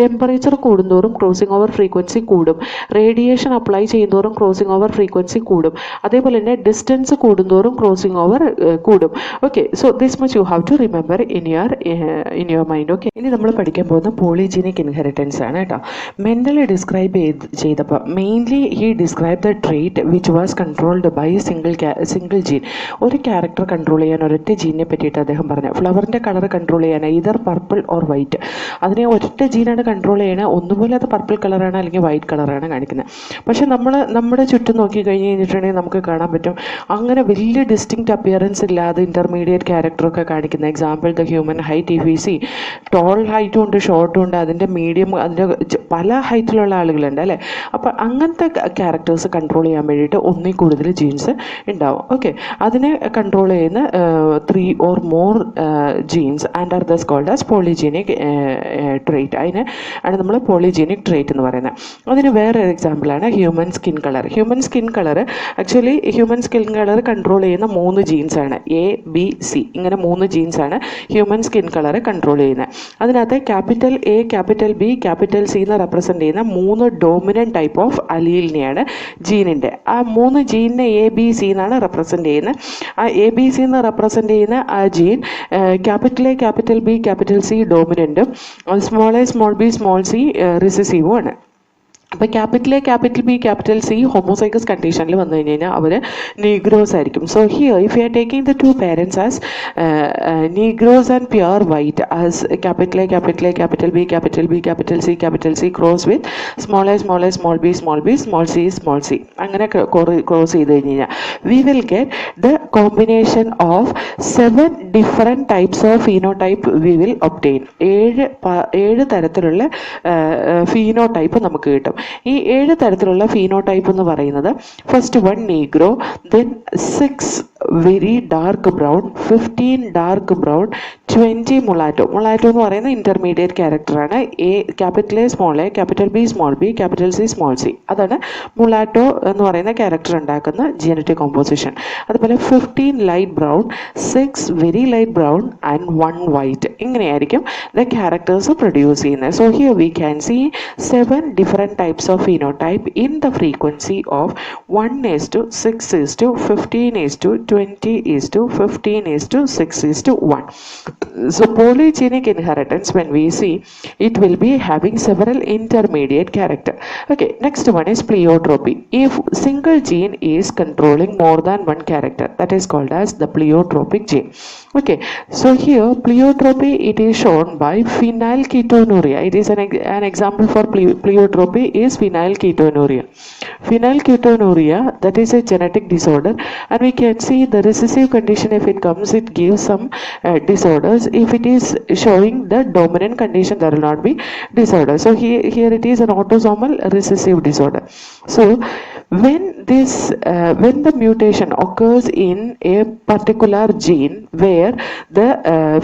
temperature കൂടുന്തോറും crossing over frequency കൂടും, radiation apply ചെയ്യുന്തോറും crossing over frequency കൂടും, അതേപോലെ തന്നെ distance കൂടുന്തോറും ക്രോസിംഗ് ഓവർ കൂടും. Okay, so this much you have to remember in your mind. Okay, ഇനി നമ്മൾ പഠിക്കാൻ പോകുന്ന പോളിജീനിക് ഇൻഹെറിറ്റൻസ് ആണ് കേട്ടോ. മെൻ്റലി ഡിസ്ക്രൈബ് ചെയ്തപ്പോൾ mainly he describe the trait which was controlled by single gene. ഒരു ക്യാരക്ടർ കൺട്രോൾ ചെയ്യാൻ ഒരൊറ്റ ജീനിനെ പറ്റിയിട്ട് അദ്ദേഹം പറഞ്ഞു. ഫ്ലവറിൻ്റെ കളർ കൺട്രോൾ ചെയ്യാൻ ഇതർ പർപ്പിൾ ഓർ വൈറ്റ്, അതിനെ ഒറ്റ ജീനാണ് കൺട്രോൾ ചെയ്യണത്. ഒന്നുപോലെ അത് പർപ്പിൾ കളറാണ് അല്ലെങ്കിൽ വൈറ്റ് കളറാണ് കാണിക്കുന്നത്. പക്ഷെ നമ്മുടെ ചുറ്റും നോക്കി കഴിഞ്ഞിട്ടുണ്ടെങ്കിൽ നമുക്ക് കാണാൻ പറ്റും അങ്ങനെ വലിയ ഡിസ്റ്റിങ്ക്റ്റ് അപ്പിയറൻസ് ഇല്ലാതെ ഇൻ്റർമീഡിയറ്റ് ക്യാരക്ടറൊക്കെ കാണിക്കുന്ന. Example the human height, if we see tall ഹൈറ്റും ഉണ്ട് ഷോർട്ടും ഉണ്ട്, അതിൻ്റെ മീഡിയം, അതിൻ്റെ പല ഹൈറ്റിലുള്ള ആളുകളുണ്ട് അല്ലേ. അപ്പോൾ അങ്ങനത്തെ ക്യാരക്ടേഴ്സ് കൺട്രോൾ ചെയ്യാൻ വേണ്ടിയിട്ട് ഒന്നിൽ കൂടുതൽ ജീൻസ് ഉണ്ടാവും. ഓക്കെ, അതിനെ കൺട്രോൾ ചെയ്യുന്ന 3 or more genes and are thus called as polygenic trait. അതിന് ആണ് നമ്മൾ പോളിജീനിക് ട്രേറ്റ് എന്ന് പറയുന്നത്. അതിന് വേറൊരു എക്സാമ്പിളാണ് human skin colour. Human skin colour actually human skin colour control ചെയ്യുന്ന 3 ജീൻസാണ്, A, B, C ഇങ്ങനെ 3 ജീൻസാണ് ഹ്യൂമൻ സ്കിൻ കളർ കൺട്രോൾ ചെയ്യുന്നത്. അതിനകത്ത് capital A, capital B, capital C എന്ന് റെപ്രസെൻ്റ് ചെയ്യുന്ന 3 ഡോമിനൻ്റ് ടൈപ്പ് ഓഫ് അലീലിനെയാണ് ജീനിൻ്റെ. ആ 3 ജീനിനെ A, B, C എന്നാണ് റെപ്രസെൻ്റ് ചെയ്യുന്നത്. ആ A, B, C എന്ന് റെപ്രസെൻ്റ് ചെയ്യുന്ന ആ gene capital A, capital B, capital C ഡോമിനൻറ്റും small a, small b, small c റിസസീവും ആണ്. അപ്പോൾ capital A capital B capital C homozygous കണ്ടീഷനിൽ വന്നു കഴിഞ്ഞ് കഴിഞ്ഞാൽ അവർ നീഗ്രോസ് ആയിരിക്കും. So here if you are taking the two parents as Negroes and pure white as capital A capital A capital B capital B capital C cross with small A small B small C അങ്ങനെ cross ചെയ്ത് കഴിഞ്ഞ് കഴിഞ്ഞാൽ we will get the combination of 7 different types of phenotype we will obtain. 7 തരത്തിലുള്ള phenotype നമുക്ക് കിട്ടും. ഈ 7 തരത്തിലുള്ള phenotype എന്ന് പറയുന്നത് first 1 negro, then 6 very dark brown, 15 dark brown, 20 മുളാറ്റോ. മുളാറ്റോ എന്ന് പറയുന്നത് ഇന്റർമീഡിയറ്റ് ക്യാരക്ടറാണ്. Capital A capital B small B capital C small C. അതാണ് മുളാറ്റോ എന്ന് പറയുന്ന ക്യാരക്ടർ ഉണ്ടാക്കുന്ന ജനറ്റിക് കോമ്പോസിഷൻ. അതുപോലെ 15 light brown, 6 very light brown and 1 white. ഇങ്ങനെയായിരിക്കും ദ ക്യാരക്ടേഴ്സ് പ്രൊഡ്യൂസ് ചെയ്യുന്നത്. So here we can C 7 different types of phenotype in the frequency of 1:6:15:20:15:6:1. So polygenic inheritance, when we see, it will be having several intermediate character. Okay, next one is pleiotropy. If single gene is controlling more than one character, that is called as the pleiotropic gene. Okay, so here pleiotropy, it is shown by phenylketonuria. It is an example for pleiotropy is phenylketonuria. Phenylketonuria, that is a genetic disorder, and we can see the recessive condition. If it comes, it gives some disorders. If it is showing the dominant condition, there will not be disorder. So here it is an autosomal recessive disorder. So when the mutation occurs in a particular gene where the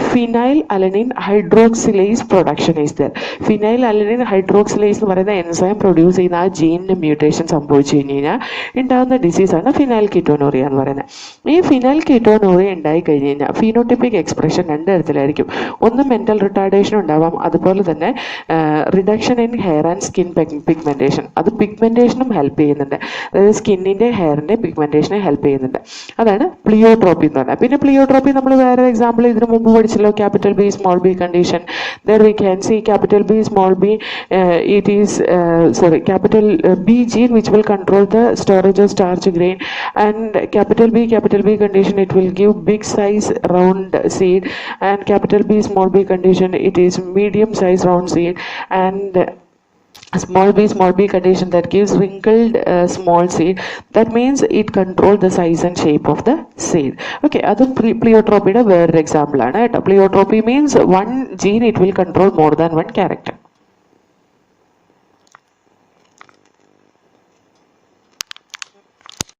phenylalanine hydroxylase production is there. Phenylalanine hydroxylase എന്ന് പറയുന്ന enzyme produce ചെയ്യുന്ന ആ ജീനിന് mutation സംഭവിച്ചു കഴിഞ്ഞ് കഴിഞ്ഞാൽ ഉണ്ടാകുന്ന ഡിസീസാണ് ഫിനൈൽകീറ്റോനൂറിയ എന്ന് പറയുന്നത്. ഈ ഫിനൈൽകീറ്റോനൂറിയ ഉണ്ടായി കഴിഞ്ഞ് കഴിഞ്ഞാൽ ഫീനോട്ടിപ്പിക് എക്സ്പ്രഷൻ 2 തരത്തിലായിരിക്കും. ഒന്ന് മെന്റൽ റിട്ടാർഡേഷൻ ഉണ്ടാവാം, അതുപോലെ തന്നെ reduction in hair and skin pigmentation. അത് പിഗ്മെന്റേഷനും ഹെൽപ്പ് ചെയ്യുന്നുണ്ട്. അതായത് സ്കിന്നിന്റെ ഹെയറിന്റെ പിഗ്മെന്റേഷനെ ഹെൽപ്പ് ചെയ്യുന്നുണ്ട്. അതാണ് പ്ലിയോട്രോപ്പി എന്ന് പറഞ്ഞാൽ. പിന്നെ പ്ലിയോട്രോപ്പി നമ്മൾ വേറെ എക്സാമ്പിൾ ഇതിനു മുമ്പ് പഠിച്ചല്ലോ, capital B small B condition. Then we can see capital B small B, it is capital B gene which will control the storage of starch grain, and capital B condition, it will give big size round seed, and capital B small b condition, it is medium size round seed, and small b condition that gives wrinkled small seed. That means it controls the size and shape of the seed. Okay, adu pleiotropy യുടെ വേറൊരു example ആണ് കേട്ടോ. Pleiotropy means one gene, it will control more than one character.